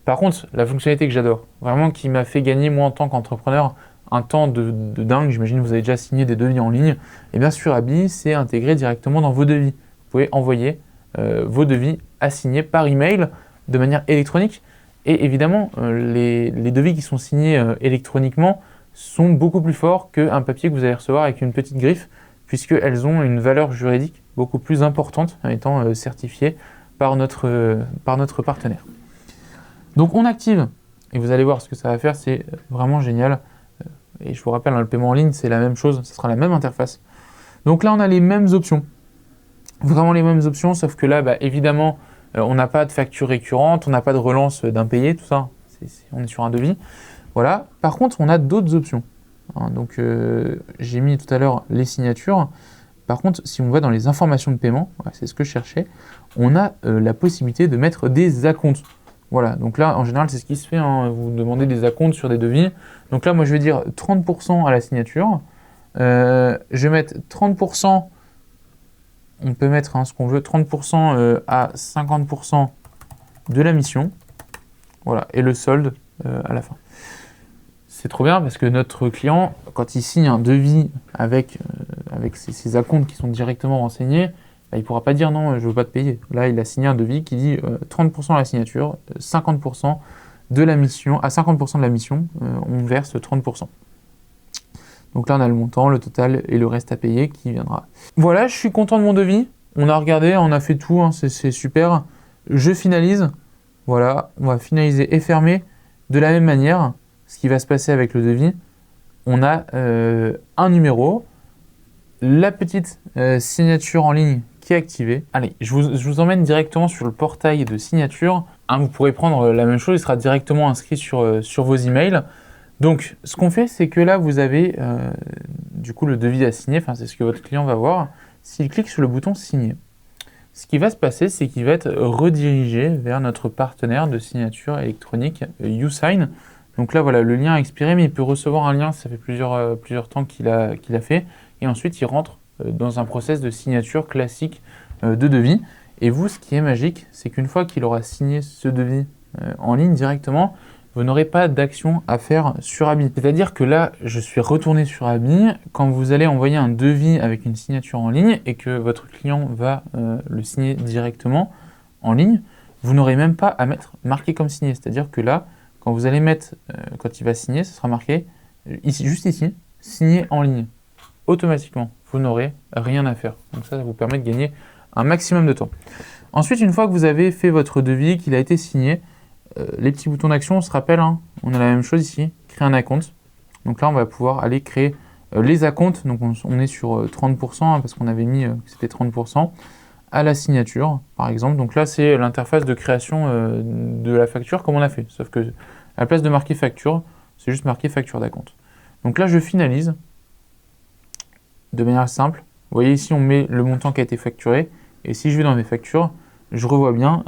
Par contre, la fonctionnalité que j'adore, vraiment qui m'a fait gagner moi en tant qu'entrepreneur un temps de dingue, j'imagine que vous avez déjà signé des devis en ligne, et bien sur Abi, c'est intégré directement dans vos devis. Vous pouvez envoyer vos devis à signer par email de manière électronique. Et évidemment, les devis qui sont signés électroniquement sont beaucoup plus forts qu'un papier que vous allez recevoir avec une petite griffe, puisqu'elles ont une valeur juridique beaucoup plus importante, étant certifiées par notre partenaire. Donc on active, et vous allez voir ce que ça va faire, c'est vraiment génial. Et je vous rappelle, le paiement en ligne, c'est la même chose, ce sera la même interface. Donc là, on a les mêmes options, vraiment les mêmes options, sauf que là, évidemment, on n'a pas de facture récurrente, on n'a pas de relance d'impayé, tout ça, on est sur un devis. Voilà. Par contre, on a d'autres options. Hein, donc, j'ai mis tout à l'heure les signatures. Par contre, si on va dans les informations de paiement, c'est ce que je cherchais, on a la possibilité de mettre des acomptes. Voilà, donc là, en général, c'est ce qui se fait, hein, vous demandez des acomptes sur des devis. Donc là, moi, je vais dire 30% à la signature. Je vais mettre 30%, on peut mettre ce qu'on veut, 30% à 50% de la mission. Voilà, et le solde à la fin. C'est trop bien parce que notre client, quand il signe un devis avec ses acomptes qui sont directement renseignés, il ne pourra pas dire non, je ne veux pas te payer. Là, il a signé un devis qui dit 30% à la signature, 50% de la mission, à 50% de la mission, on verse 30%. Donc là, on a le montant, le total et le reste à payer qui viendra. Voilà, je suis content de mon devis. On a regardé, on a fait tout, hein, c'est super. Je finalise. Voilà, on va finaliser et fermer. De la même manière, ce qui va se passer avec le devis, on a un numéro, la petite signature en ligne qui est activée. Allez, je vous emmène directement sur le portail de signature. Hein, vous pourrez prendre la même chose, il sera directement inscrit sur vos emails. Donc, ce qu'on fait, c'est que là, vous avez du coup le devis à signer, enfin, c'est ce que votre client va voir. S'il clique sur le bouton signer, ce qui va se passer, c'est qu'il va être redirigé vers notre partenaire de signature électronique, YouSign. Donc là, voilà, le lien a expiré, mais il peut recevoir un lien, ça fait plusieurs temps qu'il a fait. Et ensuite, il rentre dans un process de signature classique de devis. Et vous, ce qui est magique, c'est qu'une fois qu'il aura signé ce devis en ligne directement, vous n'aurez pas d'action à faire sur Abi. C'est-à-dire que là, je suis retourné sur Abi. Quand vous allez envoyer un devis avec une signature en ligne et que votre client va le signer directement en ligne, vous n'aurez même pas à mettre marqué comme signé. C'est-à-dire que là, quand vous allez mettre, quand il va signer, ce sera marqué ici, juste ici, signé en ligne. automatiquement. Vous n'aurez rien à faire. Donc ça vous permet de gagner un maximum de temps. Ensuite, une fois que vous avez fait votre devis, qu'il a été signé, les petits boutons d'action, on se rappelle, hein, on a la même chose ici, créer un acompte. Donc là, on va pouvoir aller créer les acomptes. Donc on est sur 30%, hein, parce qu'on avait mis que c'était 30%, à la signature, par exemple. Donc là, c'est l'interface de création de la facture comme on a fait. Sauf que à la place de marquer facture, c'est juste marqué facture d'acompte. Donc là, je finalise de manière simple. Vous voyez ici, on met le montant qui a été facturé. Et si je vais dans mes factures, je revois bien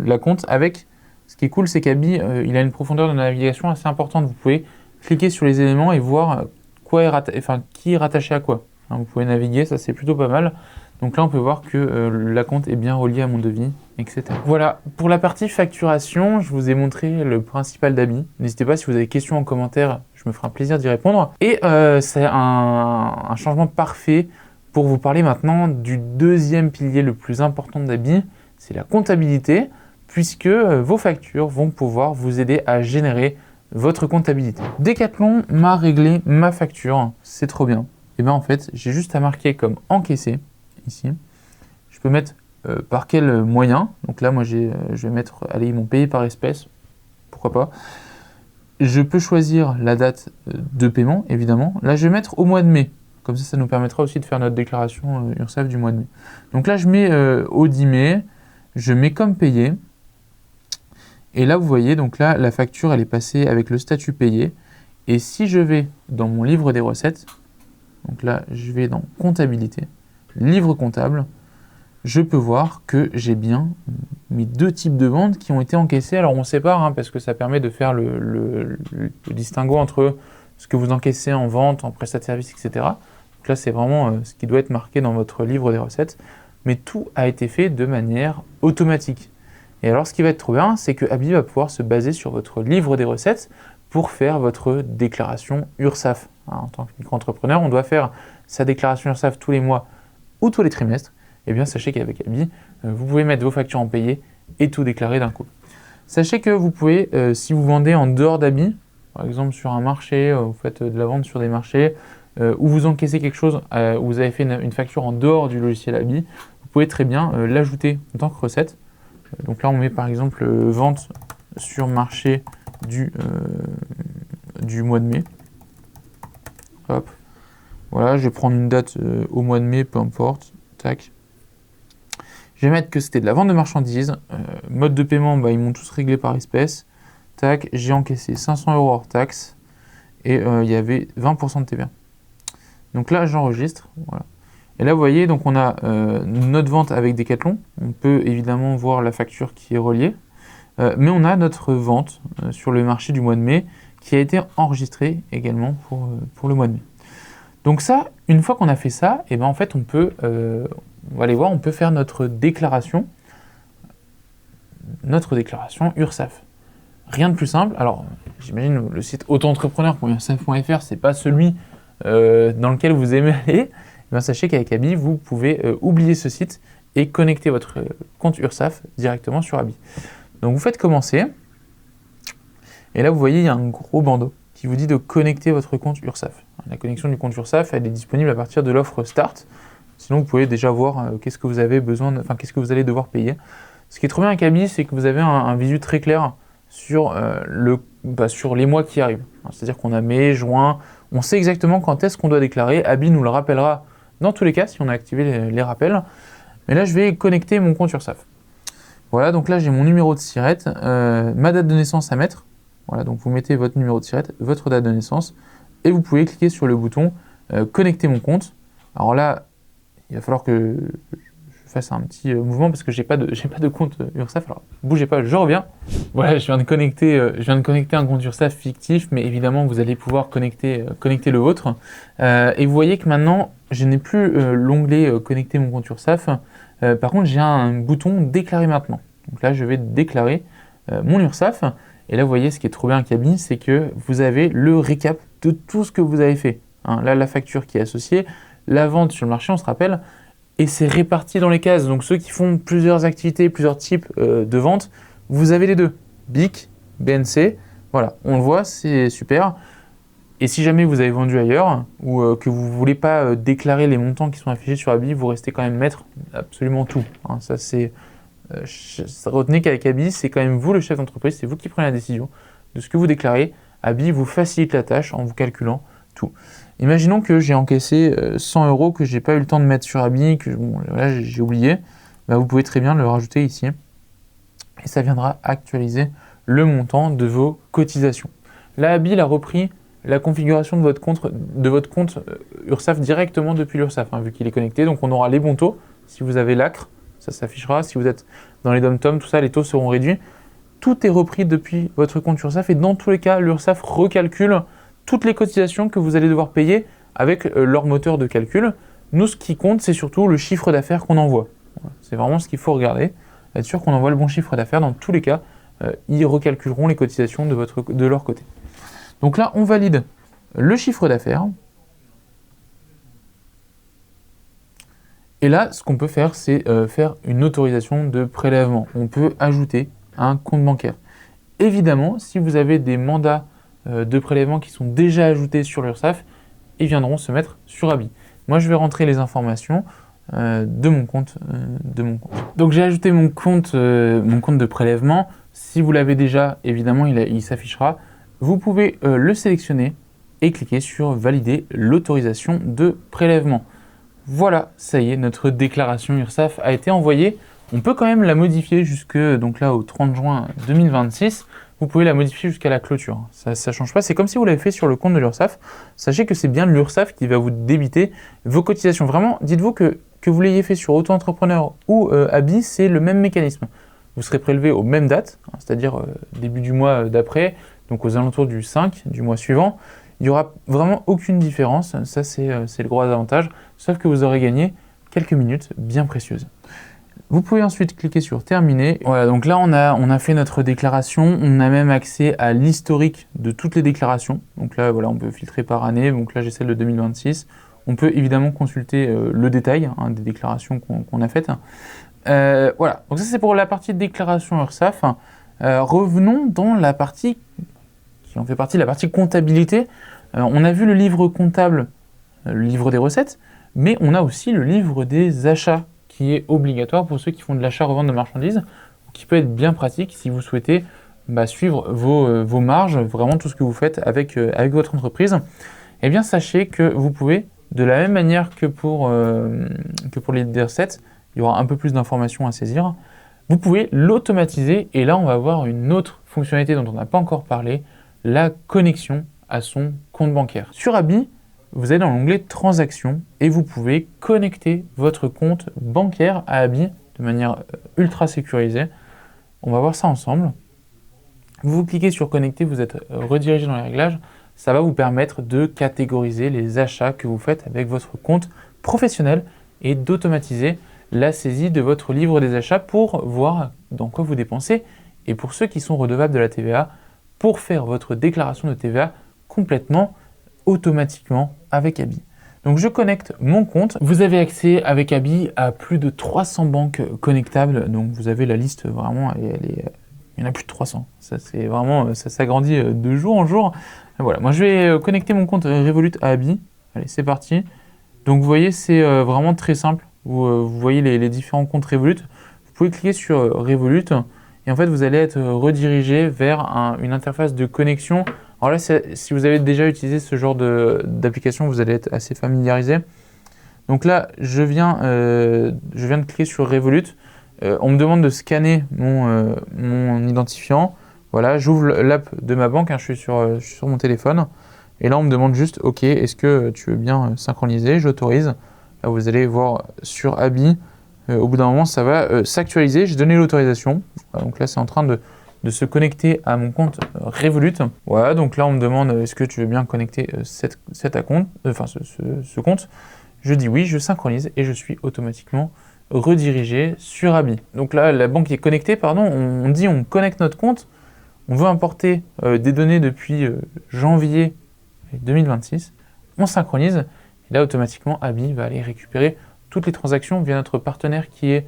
l'acompte avec... Ce qui est cool, c'est qu'Abi, il a une profondeur de navigation assez importante. Vous pouvez cliquer sur les éléments et voir qui est rattaché à quoi. Hein, vous pouvez naviguer, ça c'est plutôt pas mal. Donc là, on peut voir que l'acompte est bien relié à mon devis, etc. Voilà, pour la partie facturation, je vous ai montré le principal d'Abi. N'hésitez pas, si vous avez des questions en commentaire, je me ferai un plaisir d'y répondre. Et c'est un changement parfait pour vous parler maintenant du deuxième pilier le plus important d'Abi, c'est la comptabilité, puisque vos factures vont pouvoir vous aider à générer votre comptabilité. Decathlon m'a réglé ma facture, c'est trop bien. Et bien en fait, j'ai juste à marquer comme encaissé, ici. Je peux mettre par quel moyen. Donc là, moi, je vais mettre, allez, ils m'ont payé par espèce, pourquoi pas. Je peux choisir la date de paiement, évidemment. Là, je vais mettre au mois de mai. Comme ça nous permettra aussi de faire notre déclaration URSSAF du mois de mai. Donc là, je mets au 10 mai, je mets comme payé. Et là, vous voyez, donc là, la facture, elle est passée avec le statut payé. Et si je vais dans mon livre des recettes, donc là, je vais dans comptabilité, livre comptable, je peux voir que j'ai bien mes deux types de ventes qui ont été encaissés. Alors, on sépare, hein, parce que ça permet de faire le distinguo entre ce que vous encaissez en vente, en prestat de service, etc. Donc là, c'est vraiment ce qui doit être marqué dans votre livre des recettes. Mais tout a été fait de manière automatique. Et alors, ce qui va être trop bien, c'est que Abi va pouvoir se baser sur votre livre des recettes pour faire votre déclaration URSSAF. En tant que micro-entrepreneur, on doit faire sa déclaration URSSAF tous les mois ou tous les trimestres. Eh bien, sachez qu'avec Abi, vous pouvez mettre vos factures en payé et tout déclarer d'un coup. Sachez que vous pouvez, si vous vendez en dehors d'Abi, par exemple sur un marché, vous faites de la vente sur des marchés, ou vous encaissez quelque chose, où vous avez fait une facture en dehors du logiciel Abi, vous pouvez très bien l'ajouter en tant que recette. Donc là, on met par exemple vente sur marché du mois de mai. Hop. Voilà, je vais prendre une date au mois de mai, peu importe. Tac. Je vais mettre que c'était de la vente de marchandises. Mode de paiement, bah, ils m'ont tous réglé par espèce. Tac, j'ai encaissé 500 € hors taxe. Et il y avait 20% de TVA. Donc là, j'enregistre. Voilà. Et là, vous voyez, donc on a notre vente avec Decathlon. On peut évidemment voir la facture qui est reliée. Mais on a notre vente sur le marché du mois de mai qui a été enregistrée également pour le mois de mai. Donc ça, une fois qu'on a fait ça, et ben en fait, on peut, on va aller voir, on peut faire notre déclaration URSSAF. Rien de plus simple. Alors, j'imagine le site autoentrepreneur.ursaf.fr, c'est pas celui dans lequel vous aimez aller. Eh bien, sachez qu'avec Abi, vous pouvez oublier ce site et connecter votre compte URSSAF directement sur Abi. Donc vous faites commencer. Et là, vous voyez, il y a un gros bandeau qui vous dit de connecter votre compte URSSAF. La connexion du compte URSSAF, elle est disponible à partir de l'offre Start. Sinon, vous pouvez déjà voir qu'est-ce que vous avez besoin, qu'est-ce que vous allez devoir payer. Ce qui est trop bien avec Abi, c'est que vous avez un visu très clair sur, sur les mois qui arrivent. C'est-à-dire qu'on a mai, juin, on sait exactement quand est-ce qu'on doit déclarer. Abi nous le rappellera dans tous les cas si on a activé les rappels. Mais là, je vais connecter mon compte URSSAF. Voilà, donc là, j'ai mon numéro de SIRET, ma date de naissance à mettre. Voilà, donc vous mettez votre numéro de SIRET, votre date de naissance, et vous pouvez cliquer sur le bouton connecter mon compte. Alors là, il va falloir que je fasse un petit mouvement parce que j'ai pas de compte URSSAF. Alors bougez pas, je reviens. Voilà, je viens de connecter un compte URSSAF fictif, mais évidemment vous allez pouvoir connecter le vôtre. Et vous voyez que maintenant je n'ai plus l'onglet connecter mon compte URSSAF. Par contre, j'ai un bouton déclarer maintenant. Donc là, je vais déclarer mon URSSAF. Et là, vous voyez, ce qui est trop bien avec Abi, c'est que vous avez le récap de tout ce que vous avez fait. Hein, là, la facture qui est associée, la vente sur le marché, on se rappelle, et c'est réparti dans les cases. Donc ceux qui font plusieurs activités, plusieurs types de ventes, vous avez les deux. BIC, BNC, voilà, on le voit, c'est super. Et si jamais vous avez vendu ailleurs ou que vous ne voulez pas déclarer les montants qui sont affichés sur Abi, vous restez quand même maître absolument tout. Hein. Ça c'est retenez qu'avec Abi, c'est quand même vous le chef d'entreprise, c'est vous qui prenez la décision de ce que vous déclarez. Abi vous facilite la tâche en vous calculant tout. Imaginons que j'ai encaissé 100 € que j'ai pas eu le temps de mettre sur Abi, que bon, là j'ai oublié. Bah, vous pouvez très bien le rajouter ici et ça viendra actualiser le montant de vos cotisations. Là, Abi a repris la configuration de votre compte URSSAF directement depuis l'URSSAF, hein, vu qu'il est connecté. Donc on aura les bons taux. Si vous avez l'ACRE, ça s'affichera. Si vous êtes dans les DOM-TOM, tout ça, les taux seront réduits. Tout est repris depuis votre compte URSSAF et dans tous les cas, l'URSSAF recalcule toutes les cotisations que vous allez devoir payer avec leur moteur de calcul. Nous, ce qui compte, c'est surtout le chiffre d'affaires qu'on envoie. C'est vraiment ce qu'il faut regarder, être sûr qu'on envoie le bon chiffre d'affaires. Dans tous les cas, ils recalculeront les cotisations de leur côté. Donc là, on valide le chiffre d'affaires. Et là, ce qu'on peut faire, c'est faire une autorisation de prélèvement. On peut ajouter un compte bancaire. Évidemment, si vous avez des mandats de prélèvement qui sont déjà ajoutés sur l'URSSAF, ils viendront se mettre sur Abi. Moi, je vais rentrer les informations de mon compte. Donc, j'ai ajouté mon compte de prélèvement. Si vous l'avez déjà, évidemment, il s'affichera. Vous pouvez le sélectionner et cliquer sur valider l'autorisation de prélèvement. Voilà, ça y est, notre déclaration URSSAF a été envoyée. On peut quand même la modifier jusque donc là au 30 juin 2026. Vous pouvez la modifier jusqu'à la clôture. Ça ne change pas. C'est comme si vous l'avez fait sur le compte de l'URSSAF. Sachez que c'est bien l'URSSAF qui va vous débiter vos cotisations. Vraiment, dites-vous que vous l'ayez fait sur auto-entrepreneur ou Abi, c'est le même mécanisme. Vous serez prélevé aux mêmes dates, hein, c'est-à-dire début du mois d'après, donc aux alentours du 5 du mois suivant. Il n'y aura vraiment aucune différence. Ça, c'est le gros avantage. Sauf que vous aurez gagné quelques minutes bien précieuses. Vous pouvez ensuite cliquer sur terminer. Voilà, donc là on a fait notre déclaration, on a même accès à l'historique de toutes les déclarations. Donc là voilà, on peut filtrer par année, donc là j'ai celle de 2026. On peut évidemment consulter le détail des déclarations qu'on a faites. Voilà, donc ça c'est pour la partie déclaration URSSAF. Revenons dans la partie qui en fait partie, la partie comptabilité. On a vu le livre comptable, le livre des recettes, mais on a aussi le livre des achats, qui est obligatoire pour ceux qui font de l'achat-revente de marchandises, qui peut être bien pratique si vous souhaitez suivre vos marges, vraiment tout ce que vous faites avec votre entreprise. Eh bien, sachez que vous pouvez, de la même manière que pour les recettes, il y aura un peu plus d'informations à saisir, vous pouvez l'automatiser et là, on va avoir une autre fonctionnalité dont on n'a pas encore parlé, la connexion à son compte bancaire. Sur Abi, vous allez dans l'onglet Transactions et vous pouvez connecter votre compte bancaire à Abi de manière ultra sécurisée. On va voir ça ensemble. Vous cliquez sur Connecter, vous êtes redirigé dans les réglages. Ça va vous permettre de catégoriser les achats que vous faites avec votre compte professionnel et d'automatiser la saisie de votre livre des achats pour voir dans quoi vous dépensez. Et pour ceux qui sont redevables de la TVA, pour faire votre déclaration de TVA complètement automatiquement avec Abi. Donc je connecte mon compte. Vous avez accès avec Abi à plus de 300 banques connectables. Donc vous avez la liste vraiment, il y en a plus de 300. Ça c'est vraiment, ça s'agrandit de jour en jour. Et voilà, moi je vais connecter mon compte Revolut à Abi. Allez, c'est parti. Donc vous voyez, c'est vraiment très simple. Vous voyez les différents comptes Revolut. Vous pouvez cliquer sur Revolut et en fait vous allez être redirigé vers une interface de connexion. Alors là, si vous avez déjà utilisé ce genre d'application, vous allez être assez familiarisé. Donc là, je viens de cliquer sur Revolut. On me demande de scanner mon identifiant. Voilà, j'ouvre l'app de ma banque, je suis sur mon téléphone. Et là, on me demande juste, OK, est-ce que tu veux bien synchroniser? J'autorise. Là, vous allez voir sur Abi, au bout d'un moment, ça va s'actualiser. J'ai donné l'autorisation. Donc là, c'est en train de se connecter à mon compte Revolut. Voilà, donc là on me demande est-ce que tu veux bien connecter ce compte. Je dis oui, je synchronise et je suis automatiquement redirigé sur Abi. Donc là la banque est connectée, on dit on connecte notre compte, on veut importer des données depuis janvier 2026, on synchronise et là automatiquement Abi va aller récupérer toutes les transactions via notre partenaire qui est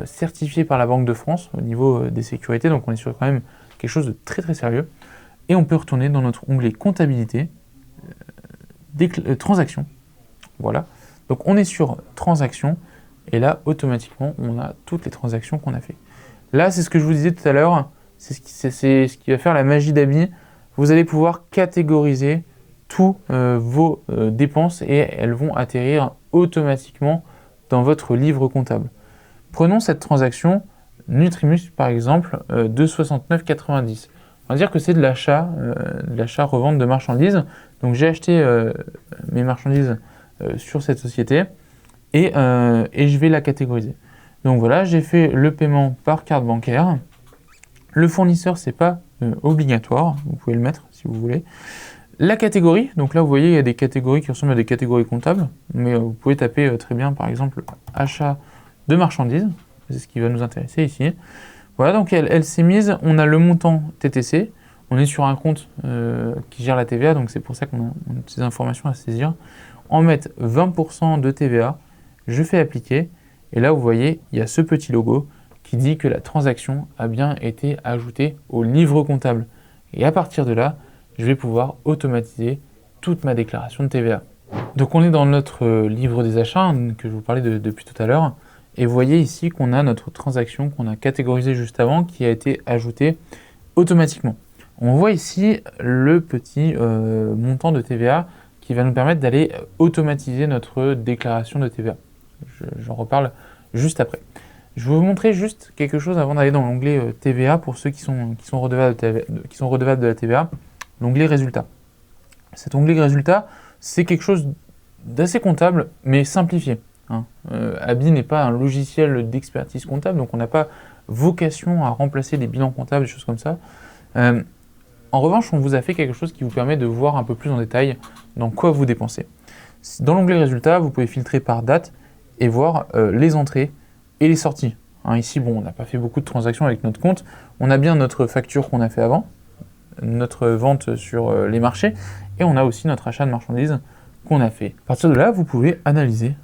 certifié par la Banque de France au niveau des sécurités, donc on est sur quand même quelque chose de très très sérieux. Et on peut retourner dans notre onglet comptabilité transactions. Voilà. Donc on est sur transactions et là automatiquement on a toutes les transactions qu'on a fait. Là c'est ce que je vous disais tout à l'heure, c'est ce qui va faire la magie d'Abi. Vous allez pouvoir catégoriser tous vos dépenses et elles vont atterrir automatiquement dans votre livre comptable. Prenons cette transaction Nutrimus par exemple de 69,90. On va dire que c'est de l'achat revente de marchandises. Donc j'ai acheté mes marchandises sur cette société et je vais la catégoriser. Donc voilà, j'ai fait le paiement par carte bancaire. Le fournisseur, c'est pas obligatoire, vous pouvez le mettre si vous voulez. La catégorie, donc là vous voyez il y a des catégories qui ressemblent à des catégories comptables, mais vous pouvez taper très bien par exemple achat de marchandises, c'est ce qui va nous intéresser ici. Voilà, donc elle s'est mise, on a le montant TTC, on est sur un compte qui gère la TVA, donc c'est pour ça qu'on a ces informations à saisir. En mettre 20% de TVA, je fais appliquer, et là vous voyez, il y a ce petit logo qui dit que la transaction a bien été ajoutée au livre comptable. Et à partir de là, je vais pouvoir automatiser toute ma déclaration de TVA. Donc on est dans notre livre des achats, que je vous parlais depuis tout à l'heure, et vous voyez ici qu'on a notre transaction qu'on a catégorisée juste avant qui a été ajoutée automatiquement. On voit ici le petit montant de TVA qui va nous permettre d'aller automatiser notre déclaration de TVA. J'en reparle juste après. Je vais vous montrer juste quelque chose avant d'aller dans l'onglet TVA pour ceux qui sont redevables de la TVA, l'onglet résultats. Cet onglet résultats, c'est quelque chose d'assez comptable mais simplifié. Abi n'est pas un logiciel d'expertise comptable, donc on n'a pas vocation à remplacer les bilans comptables, des choses comme ça. En revanche, on vous a fait quelque chose qui vous permet de voir un peu plus en détail dans quoi vous dépensez. Dans l'onglet résultats, vous pouvez filtrer par date et voir les entrées et les sorties. Ici, bon, on n'a pas fait beaucoup de transactions avec notre compte. On a bien notre facture qu'on a fait avant, notre vente sur les marchés, et on a aussi notre achat de marchandises qu'on a fait. À partir de là, vous pouvez analyser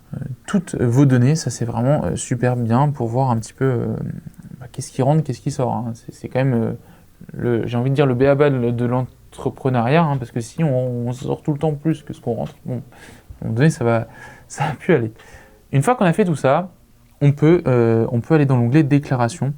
toutes vos données. Ça, c'est vraiment super bien pour voir un petit peu qu'est-ce qui rentre, qu'est-ce qui sort. C'est quand même, j'ai envie de dire, le b.a.-ba de l'entrepreneuriat, parce que si on sort tout le temps plus que ce qu'on rentre, bon, à un moment donné, ça va plus aller. Une fois qu'on a fait tout ça, on peut aller dans l'onglet déclaration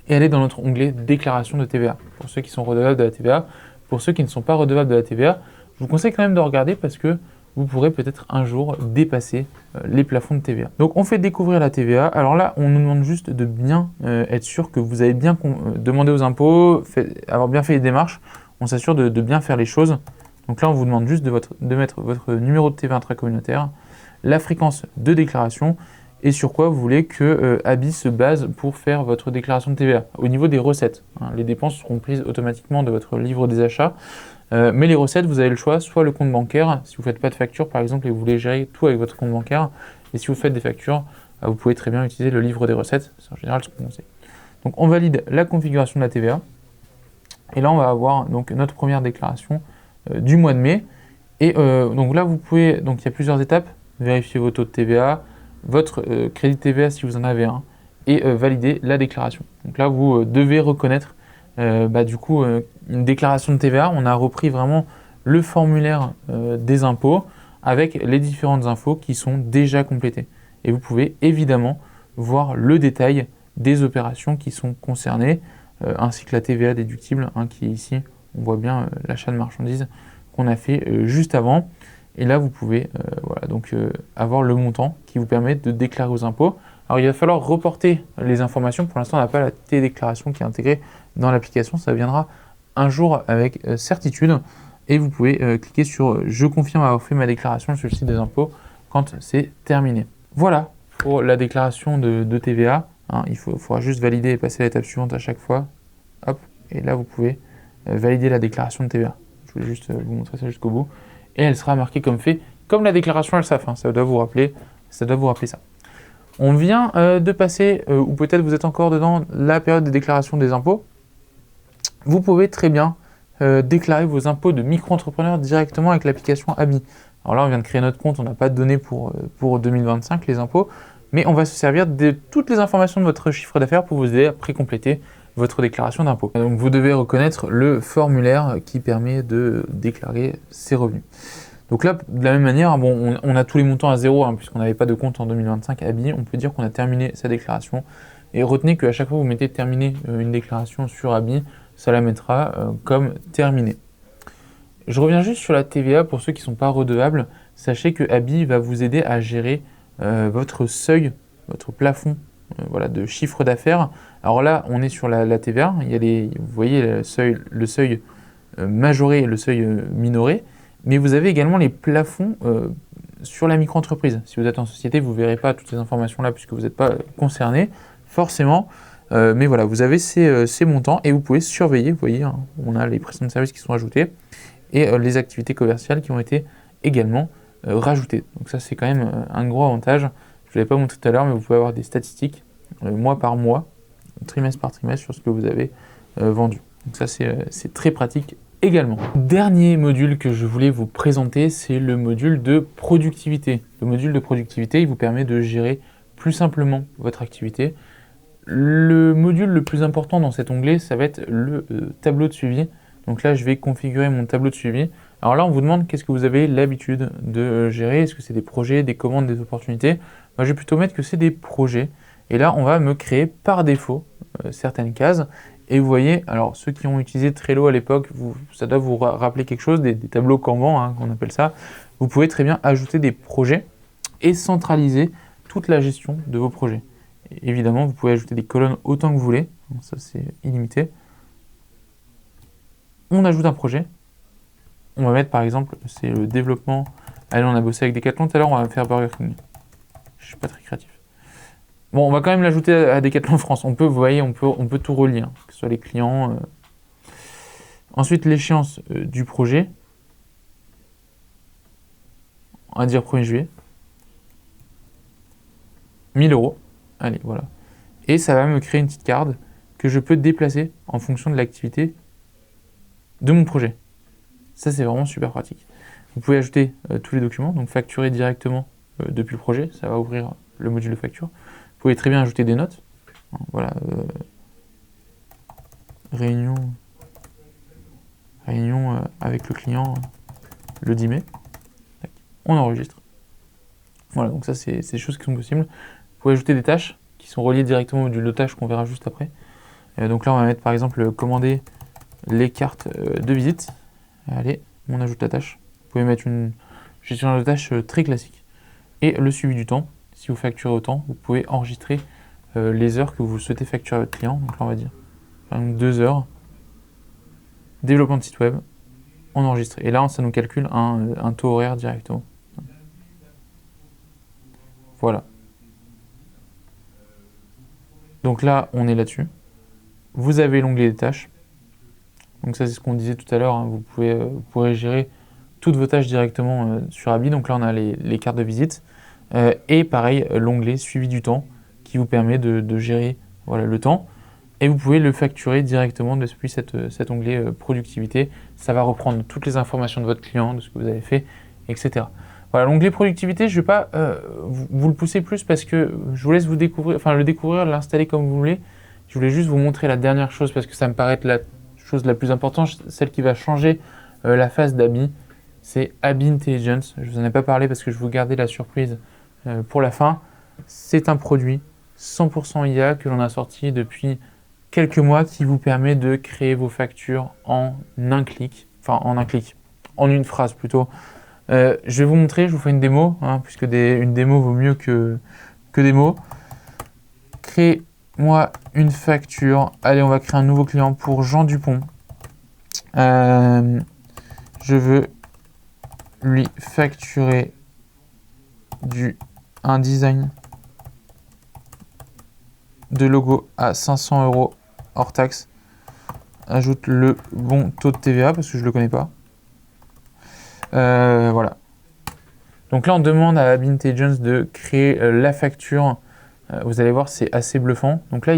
et aller dans notre onglet déclaration de TVA. Pour ceux qui sont redevables de la TVA, pour ceux qui ne sont pas redevables de la TVA, je vous conseille quand même de regarder parce que vous pourrez peut-être un jour dépasser les plafonds de TVA. Donc on fait découvrir la TVA. Alors là, on nous demande juste de bien être sûr que vous avez bien demandé aux impôts, avoir bien fait les démarches. On s'assure de bien faire les choses. Donc là, on vous demande juste de mettre votre numéro de TVA intracommunautaire, la fréquence de déclaration et sur quoi vous voulez que Abi se base pour faire votre déclaration de TVA. Au niveau des recettes, les dépenses seront prises automatiquement de votre livre des achats, mais les recettes, vous avez le choix, soit le compte bancaire, si vous ne faites pas de facture par exemple et vous voulez gérer tout avec votre compte bancaire, et si vous faites des factures, vous pouvez très bien utiliser le livre des recettes, c'est en général ce qu'on conseille. Donc on valide la configuration de la TVA, et là on va avoir donc notre première déclaration du mois de mai, et donc là vous pouvez, donc il y a plusieurs étapes, vérifier vos taux de TVA, votre crédit TVA si vous en avez un, et valider la déclaration. Donc là, vous devez reconnaître du coup une déclaration de TVA. On a repris vraiment le formulaire des impôts avec les différentes infos qui sont déjà complétées. Et vous pouvez évidemment voir le détail des opérations qui sont concernées, ainsi que la TVA déductible, qui est ici. On voit bien l'achat de marchandises qu'on a fait juste avant. Et là, vous pouvez avoir le montant qui vous permet de déclarer aux impôts. Alors, il va falloir reporter les informations. Pour l'instant, on n'a pas la télédéclaration qui est intégrée dans l'application. Ça viendra un jour avec certitude. Et vous pouvez cliquer sur « Je confirme avoir fait ma déclaration sur le site des impôts » quand c'est terminé. Voilà pour la déclaration de TVA. Il faudra juste valider et passer à l'étape suivante à chaque fois. Hop, et là, vous pouvez valider la déclaration de TVA. Je voulais juste vous montrer ça jusqu'au bout. Et elle sera marquée comme fait, comme la déclaration LSAF, ça doit vous rappeler ça. On vient de passer, ou peut-être vous êtes encore dedans, la période de déclaration des impôts. Vous pouvez très bien déclarer vos impôts de micro-entrepreneurs directement avec l'application Abi. Alors là, on vient de créer notre compte, on n'a pas de données pour 2025, les impôts, mais on va se servir de toutes les informations de votre chiffre d'affaires pour vous aider à pré-compléter votre déclaration d'impôt. Donc vous devez reconnaître le formulaire qui permet de déclarer ses revenus. Donc là, de la même manière, bon, on a tous les montants à zéro, hein, puisqu'on n'avait pas de compte en 2025 Abi. On peut dire qu'on a terminé sa déclaration. Et retenez qu'à chaque fois que vous mettez terminer une déclaration sur Abi, ça la mettra comme terminée. Je reviens juste sur la TVA pour ceux qui ne sont pas redevables. Sachez que Abi va vous aider à gérer votre seuil, votre plafond voilà, de chiffre d'affaires. Alors là, on est sur la TVA. Il y a vous voyez le seuil majoré et le seuil minoré. Mais vous avez également les plafonds sur la micro-entreprise. Si vous êtes en société, vous ne verrez pas toutes ces informations-là puisque vous n'êtes pas concerné, forcément. Mais voilà, vous avez ces montants et vous pouvez surveiller. Vous voyez, hein, on a les prestations de services qui sont ajoutées et les activités commerciales qui ont été également rajoutées. Donc ça, c'est quand même un gros avantage. Je ne vous l'avais pas montré tout à l'heure, mais vous pouvez avoir des statistiques mois par mois, trimestre par trimestre sur ce que vous avez vendu. Donc ça, c'est très pratique également. Dernier module que je voulais vous présenter, c'est le module de productivité. Le module de productivité, il vous permet de gérer plus simplement votre activité. Le module le plus important dans cet onglet, ça va être le tableau de suivi. Donc là, je vais configurer mon tableau de suivi. Alors là, on vous demande qu'est-ce que vous avez l'habitude de gérer. Est-ce que c'est des projets, des commandes, des opportunités? Moi, je vais plutôt mettre que c'est des projets. Et là, on va me créer par défaut certaines cases. Et vous voyez, alors ceux qui ont utilisé Trello à l'époque, ça doit vous rappeler quelque chose, des tableaux Kanban, hein, qu'on appelle ça. Vous pouvez très bien ajouter des projets et centraliser toute la gestion de vos projets. Et évidemment, vous pouvez ajouter des colonnes autant que vous voulez. Donc ça, c'est illimité. On ajoute un projet. On va mettre par exemple, c'est le développement. Allez, on a bossé avec Decathlon tout à l'heure, on va faire Burger King. Je suis pas très créatif. Bon, on va quand même l'ajouter à Decathlon France. On peut, vous voyez, on peut tout relier, hein, que ce soit les clients. Ensuite, l'échéance du projet. On va dire 1er juillet. 1000 €. Allez, voilà. Et ça va me créer une petite carte que je peux déplacer en fonction de l'activité de mon projet. Ça, c'est vraiment super pratique. Vous pouvez ajouter tous les documents, donc facturer directement depuis le projet. Ça va ouvrir le module de facture. Vous pouvez très bien ajouter des notes. Voilà. Réunion avec le client le 10 mai. On enregistre. Voilà, donc ça, c'est des choses qui sont possibles. Vous pouvez ajouter des tâches qui sont reliées directement au module de tâches qu'on verra juste après. Donc là, on va mettre par exemple commander les cartes de visite. Allez, on ajoute la tâche. Vous pouvez mettre une gestion de tâches très classique. Et le suivi du temps. Si vous facturez autant, vous pouvez enregistrer les heures que vous souhaitez facturer à votre client. Donc là, on va dire par exemple 2 heures. Développement de site web, on enregistre. Et là, ça nous calcule un taux horaire directement. Voilà. Donc là, on est là-dessus. Vous avez l'onglet des tâches. Donc ça, c'est ce qu'on disait tout à l'heure. Hein. Vous pourrez gérer toutes vos tâches directement sur Abi. Donc là, on a les cartes de visite. Et pareil, l'onglet suivi du temps qui vous permet de gérer voilà, le temps. Et vous pouvez le facturer directement depuis cet onglet productivité. Ça va reprendre toutes les informations de votre client, de ce que vous avez fait, etc. Voilà, l'onglet productivité, je ne vais pas vous le pousser plus parce que je vous laisse le découvrir, l'installer comme vous voulez. Je voulais juste vous montrer la dernière chose parce que ça me paraît être la chose la plus importante, celle qui va changer la face d'Abi. C'est Abi Intelligence. Je ne vous en ai pas parlé parce que je vous gardais la surprise pour la fin. C'est un produit 100% IA que l'on a sorti depuis quelques mois qui vous permet de créer vos factures en un clic, en une phrase plutôt. Je vais vous montrer, je vous fais une démo, hein, puisque une démo vaut mieux que des mots. Créez-moi une facture. Allez, on va créer un nouveau client pour Jean Dupont. Je veux lui facturer un design de logo à 500 € hors taxe. Ajoute le bon taux de TVA parce que je ne le connais pas. Voilà. Donc là, on demande à Abi Intelligence de créer la facture. Vous allez voir, c'est assez bluffant. Donc là,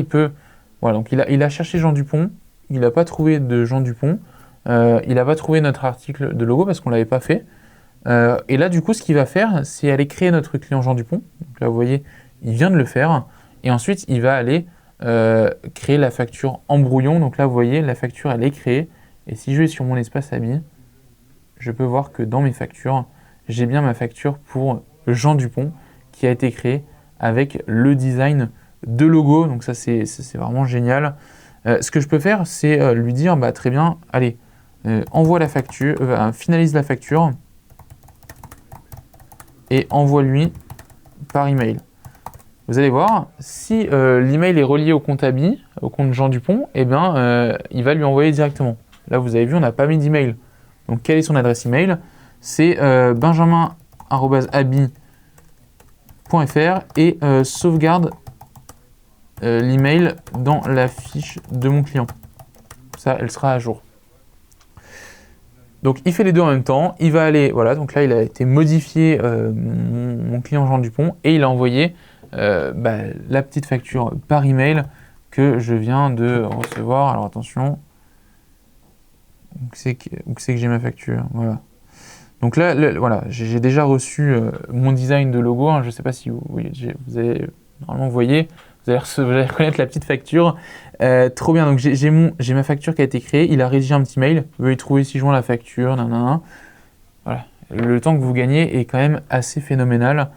voilà, donc il a cherché Jean Dupont. Il n'a pas trouvé de Jean Dupont. Il n'a pas trouvé notre article de logo parce qu'on ne l'avait pas fait. Et là, du coup, ce qu'il va faire, c'est aller créer notre client Jean Dupont. Donc là, vous voyez, il vient de le faire. Et ensuite, il va aller créer la facture en brouillon. Donc là, vous voyez, la facture, elle est créée. Et si je vais sur mon espace Abi, je peux voir que dans mes factures, j'ai bien ma facture pour Jean Dupont qui a été créée avec le design de logo. Donc ça, c'est vraiment génial. Ce que je peux faire, c'est lui dire, bah, très bien, allez, envoie la facture, finalise la facture et envoie-lui par email. Vous allez voir, si l'email est relié au compte ABI, au compte Jean Dupont, eh bien, il va lui envoyer directement. Là, vous avez vu, on n'a pas mis d'email. Donc, quelle est son adresse email? C'est benjamin@abi.fr et sauvegarde l'email dans la fiche de mon client. Ça, elle sera à jour. Donc, il fait les deux en même temps. Il va aller, voilà, donc là, il a été modifié, mon client Jean Dupont, et il a envoyé la petite facture par email que je viens de recevoir. Alors, attention. Où c'est que j'ai ma facture? Voilà. Donc là, voilà, j'ai déjà reçu mon design de logo. Hein. Je ne sais pas si vous allez, normalement, vous voyez, vous allez reconnaître la petite facture. Trop bien, donc j'ai ma facture qui a été créée. Il a rédigé un petit mail. Veuillez trouver ci-joint la facture. Nanana. Voilà. Le temps que vous gagnez est quand même assez phénoménal.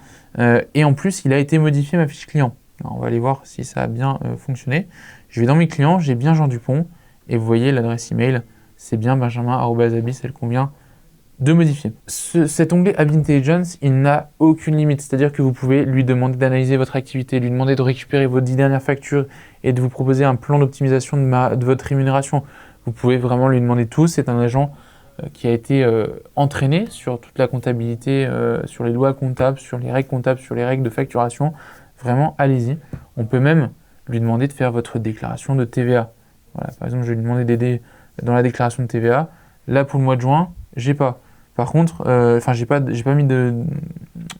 Et en plus, il a été modifié ma fiche client. Alors, on va aller voir si ça a bien fonctionné. Je vais dans mes clients, j'ai bien Jean Dupont. Et vous voyez l'adresse email. C'est bien benjamin@abi, celle qu'on vient de modifier. Cet onglet Abi Intelligence, il n'a aucune limite. C'est-à-dire que vous pouvez lui demander d'analyser votre activité, lui demander de récupérer vos 10 dernières factures et de vous proposer un plan d'optimisation de votre rémunération. Vous pouvez vraiment lui demander tout. C'est un agent qui a été entraîné sur toute la comptabilité, sur les lois comptables, sur les règles comptables, sur les règles de facturation. Vraiment, allez-y. On peut même lui demander de faire votre déclaration de TVA. Voilà, par exemple, je vais lui demander d'aider dans la déclaration de TVA. Là, pour le mois de juin, j'ai pas. Par contre, j'ai pas mis de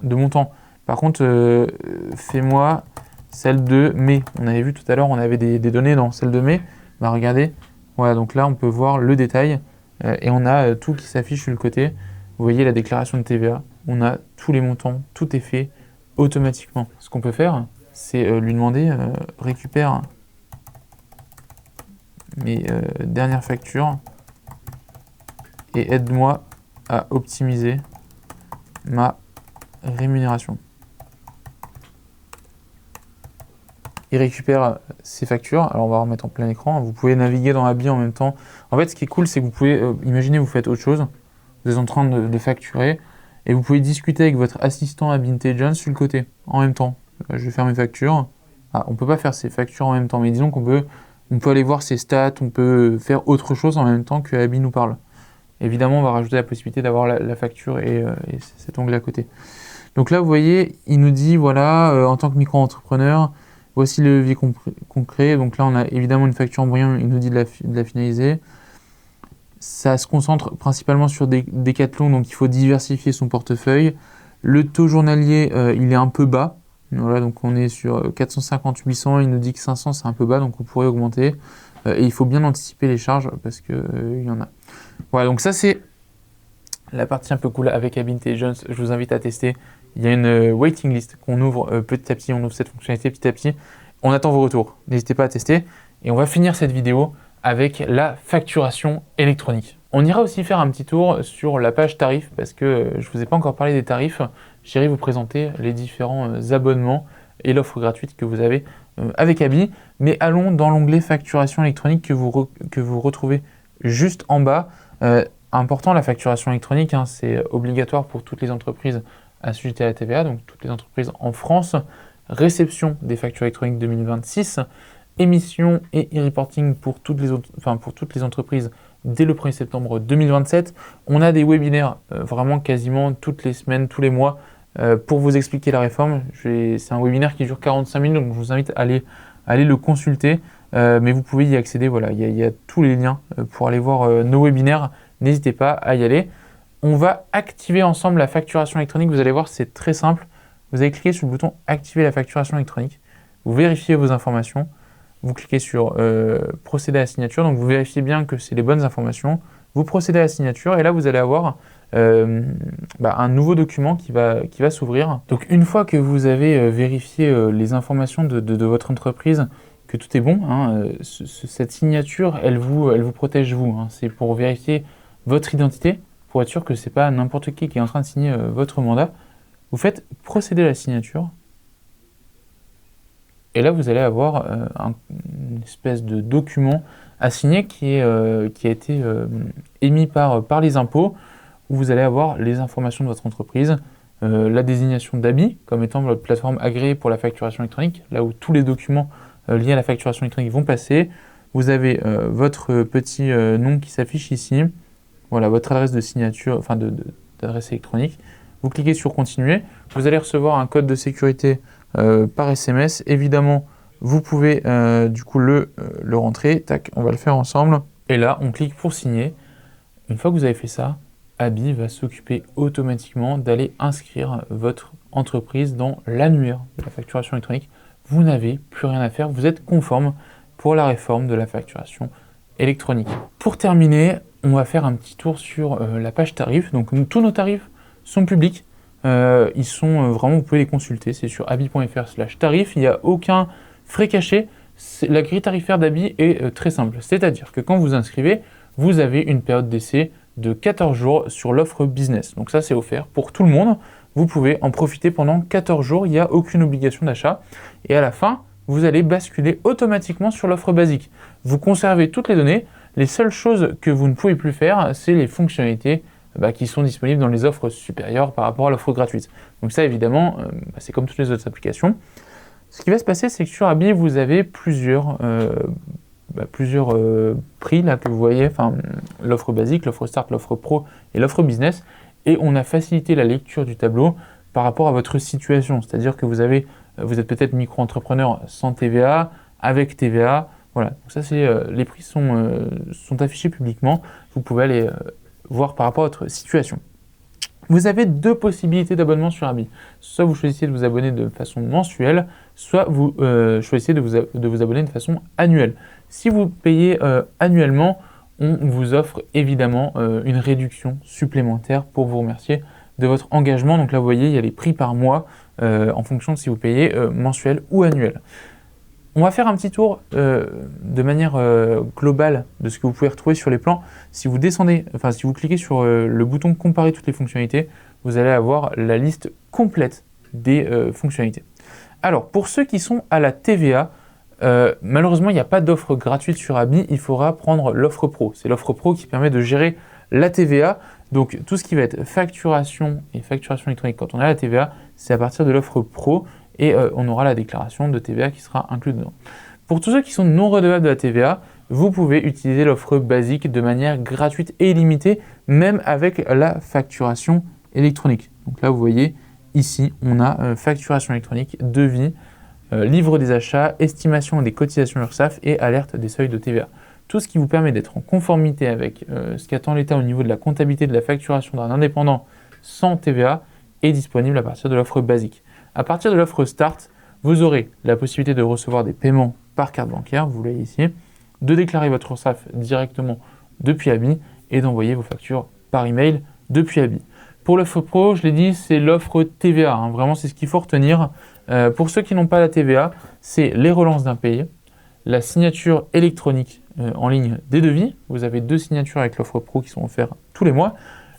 montant. Par contre, fais-moi celle de mai. On avait vu tout à l'heure, on avait des données dans celle de mai. Bah, regardez, voilà, donc là, on peut voir le détail et on a tout qui s'affiche sur le côté. Vous voyez la déclaration de TVA. On a tous les montants, tout est fait automatiquement. Ce qu'on peut faire, c'est lui demander récupère mes dernières factures et aide-moi à optimiser ma rémunération. Il récupère ses factures. Alors on va remettre en plein écran. Vous pouvez naviguer dans Abi en même temps. En fait, ce qui est cool, c'est que vous pouvez, imaginez, vous faites autre chose. Vous êtes en train de facturer et vous pouvez discuter avec votre assistant Abi Intelligence sur le côté en même temps. Je vais faire mes factures. Ah, on peut pas faire ses factures en même temps, mais disons qu'on peut aller voir ses stats, on peut faire autre chose en même temps que Abi nous parle. Évidemment, on va rajouter la possibilité d'avoir la facture et cet onglet à côté. Donc là, vous voyez, il nous dit, voilà, en tant que micro-entrepreneur, voici le levier concret. Donc là, on a évidemment une facture en brouillon, il nous dit de la finaliser. Ça se concentre principalement sur des Decathlon, donc il faut diversifier son portefeuille. Le taux journalier, il est un peu bas. Voilà, donc on est sur 450-800, il nous dit que 500 c'est un peu bas, donc on pourrait augmenter. Et il faut bien anticiper les charges parce qu'il y en a. Voilà, donc ça c'est la partie un peu cool avec Abi Intelligence. Je vous invite à tester. Il y a une waiting list qu'on ouvre petit à petit, on ouvre cette fonctionnalité petit à petit. On attend vos retours, n'hésitez pas à tester. Et on va finir cette vidéo avec la facturation électronique. On ira aussi faire un petit tour sur la page tarifs parce que je ne vous ai pas encore parlé des tarifs. J'irai vous présenter les différents abonnements et l'offre gratuite que vous avez avec Abi. Mais allons dans l'onglet facturation électronique que vous retrouvez juste en bas. Important, la facturation électronique, hein, c'est obligatoire pour toutes les entreprises assujetties à la TVA, donc toutes les entreprises en France. Réception des factures électroniques 2026, émission et e-reporting pour toutes les entreprises dès le 1er septembre 2027. On a des webinaires vraiment quasiment toutes les semaines, tous les mois pour vous expliquer la réforme. C'est un webinaire qui dure 45 minutes, donc je vous invite à aller le consulter. Mais vous pouvez y accéder, voilà, il y a tous les liens pour aller voir nos webinaires. N'hésitez pas à y aller. On va activer ensemble la facturation électronique. Vous allez voir, c'est très simple. Vous allez cliquer sur le bouton « Activer la facturation électronique ». Vous vérifiez vos informations. Vous cliquez sur « Procéder à la signature ». Donc, vous vérifiez bien que c'est les bonnes informations. Vous procédez à la signature et là, vous allez avoir un nouveau document qui va s'ouvrir. Donc, une fois que vous avez vérifié les informations de votre entreprise, que tout est bon, hein, cette signature, elle vous protège vous. Hein. C'est pour vérifier votre identité, pour être sûr que ce n'est pas n'importe qui est en train de signer votre mandat. Vous faites procéder à la signature. Et là, vous allez avoir une espèce de document à signer qui a été émis par les impôts, où vous allez avoir les informations de votre entreprise, la désignation d'ABI comme étant votre plateforme agréée pour la facturation électronique, là où tous les documents liés à la facturation électronique vont passer. Vous avez votre petit nom qui s'affiche ici, voilà, votre adresse de signature, enfin d'adresse électronique. Vous cliquez sur continuer, vous allez recevoir un code de sécurité par SMS. Évidemment, vous pouvez du coup le rentrer. Tac, on va le faire ensemble. Et là, on clique pour signer. Une fois que vous avez fait ça, ABI va s'occuper automatiquement d'aller inscrire votre entreprise dans l'annuaire de la facturation électronique. Vous n'avez plus rien à faire, vous êtes conforme pour la réforme de la facturation électronique. Pour terminer, on va faire un petit tour sur la page tarifs. Donc tous nos tarifs sont publics. Ils sont vraiment, vous pouvez les consulter, c'est sur abi.fr/tarif, il n'y a aucun frais caché. La grille tarifaire d'ABI est très simple, c'est-à-dire que quand vous inscrivez, vous avez une période d'essai de 14 jours sur l'offre business. Donc ça, c'est offert pour tout le monde. Vous pouvez en profiter pendant 14 jours, il n'y a aucune obligation d'achat. Et à la fin, vous allez basculer automatiquement sur l'offre basique. Vous conservez toutes les données. Les seules choses que vous ne pouvez plus faire, c'est les fonctionnalités qui sont disponibles dans les offres supérieures par rapport à l'offre gratuite. Donc ça, évidemment, c'est comme toutes les autres applications. Ce qui va se passer, c'est que sur ABI, vous avez plusieurs prix là, que vous voyez, enfin, l'offre basique, l'offre start, l'offre pro et l'offre business. Et on a facilité la lecture du tableau par rapport à votre situation. C'est-à-dire que vous êtes micro-entrepreneur sans TVA, avec TVA. Voilà, donc ça, les prix sont affichés publiquement. Vous pouvez aller voir par rapport à votre situation. Vous avez deux possibilités d'abonnement sur ABI. Soit vous choisissez de vous abonner de façon mensuelle, soit vous choisissez de vous abonner de façon annuelle. Si vous payez annuellement, on vous offre évidemment une réduction supplémentaire pour vous remercier de votre engagement. Donc là, vous voyez, il y a les prix par mois en fonction de si vous payez mensuel ou annuel. On va faire un petit tour de manière globale de ce que vous pouvez retrouver sur les plans. Si vous cliquez sur le bouton comparer toutes les fonctionnalités, vous allez avoir la liste complète des fonctionnalités. Alors, pour ceux qui sont à la TVA, malheureusement, il n'y a pas d'offre gratuite sur ABI, il faudra prendre l'offre pro. C'est l'offre pro qui permet de gérer la TVA. Donc, tout ce qui va être facturation et facturation électronique quand on a la TVA, c'est à partir de l'offre pro. Et on aura la déclaration de TVA qui sera inclue dedans. Pour tous ceux qui sont non redevables de la TVA, vous pouvez utiliser l'offre basique de manière gratuite et illimitée, même avec la facturation électronique. Donc là, vous voyez, ici, on a facturation électronique, devis, livre des achats, estimation des cotisations URSSAF et alerte des seuils de TVA. Tout ce qui vous permet d'être en conformité avec ce qu'attend l'État au niveau de la comptabilité de la facturation d'un indépendant sans TVA est disponible à partir de l'offre basique. À partir de l'offre Start, vous aurez la possibilité de recevoir des paiements par carte bancaire, vous voyez ici, de déclarer votre URSSAF directement depuis ABI et d'envoyer vos factures par email depuis ABI. Pour l'offre Pro, je l'ai dit, c'est l'offre TVA, vraiment c'est ce qu'il faut retenir. Pour ceux qui n'ont pas la TVA, c'est les relances d'impayés, la signature électronique en ligne des devis, vous avez 2 signatures avec l'offre Pro qui sont offertes tous les mois,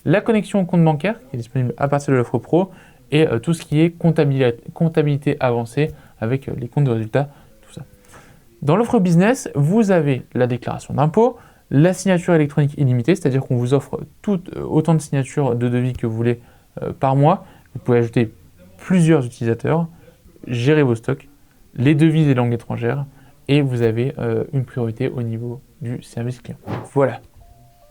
la connexion au compte bancaire qui est disponible à partir de l'offre Pro, et tout ce qui est comptabilité avancée avec les comptes de résultats, tout ça. Dans l'offre business, vous avez la déclaration d'impôt, la signature électronique illimitée, c'est-à-dire qu'on vous offre autant de signatures de devis que vous voulez par mois. Vous pouvez ajouter plusieurs utilisateurs, gérer vos stocks, les devises et langues étrangères, et vous avez une priorité au niveau du service client. Voilà.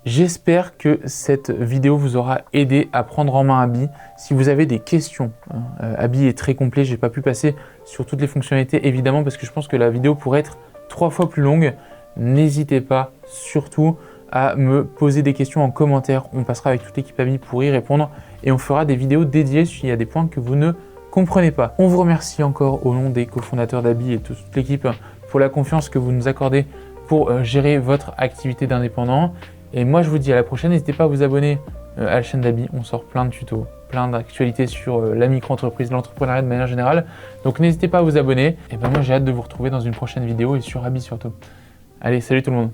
J'espère que cette vidéo vous aura aidé à prendre en main ABI. Si vous avez des questions, ABI est très complet, je n'ai pas pu passer sur toutes les fonctionnalités évidemment parce que je pense que la vidéo pourrait être 3 fois plus longue. N'hésitez pas surtout à me poser des questions en commentaire. On passera avec toute l'équipe ABI pour y répondre et on fera des vidéos dédiées s'il y a des points que vous ne comprenez pas. On vous remercie encore au nom des cofondateurs d'ABI et toute l'équipe pour la confiance que vous nous accordez pour gérer votre activité d'indépendant. Et moi, je vous dis à la prochaine. N'hésitez pas à vous abonner à la chaîne d'ABI. On sort plein de tutos, plein d'actualités sur la micro-entreprise, l'entrepreneuriat de manière générale. Donc, n'hésitez pas à vous abonner. Et ben moi, j'ai hâte de vous retrouver dans une prochaine vidéo et sur ABI surtout. Allez, salut tout le monde.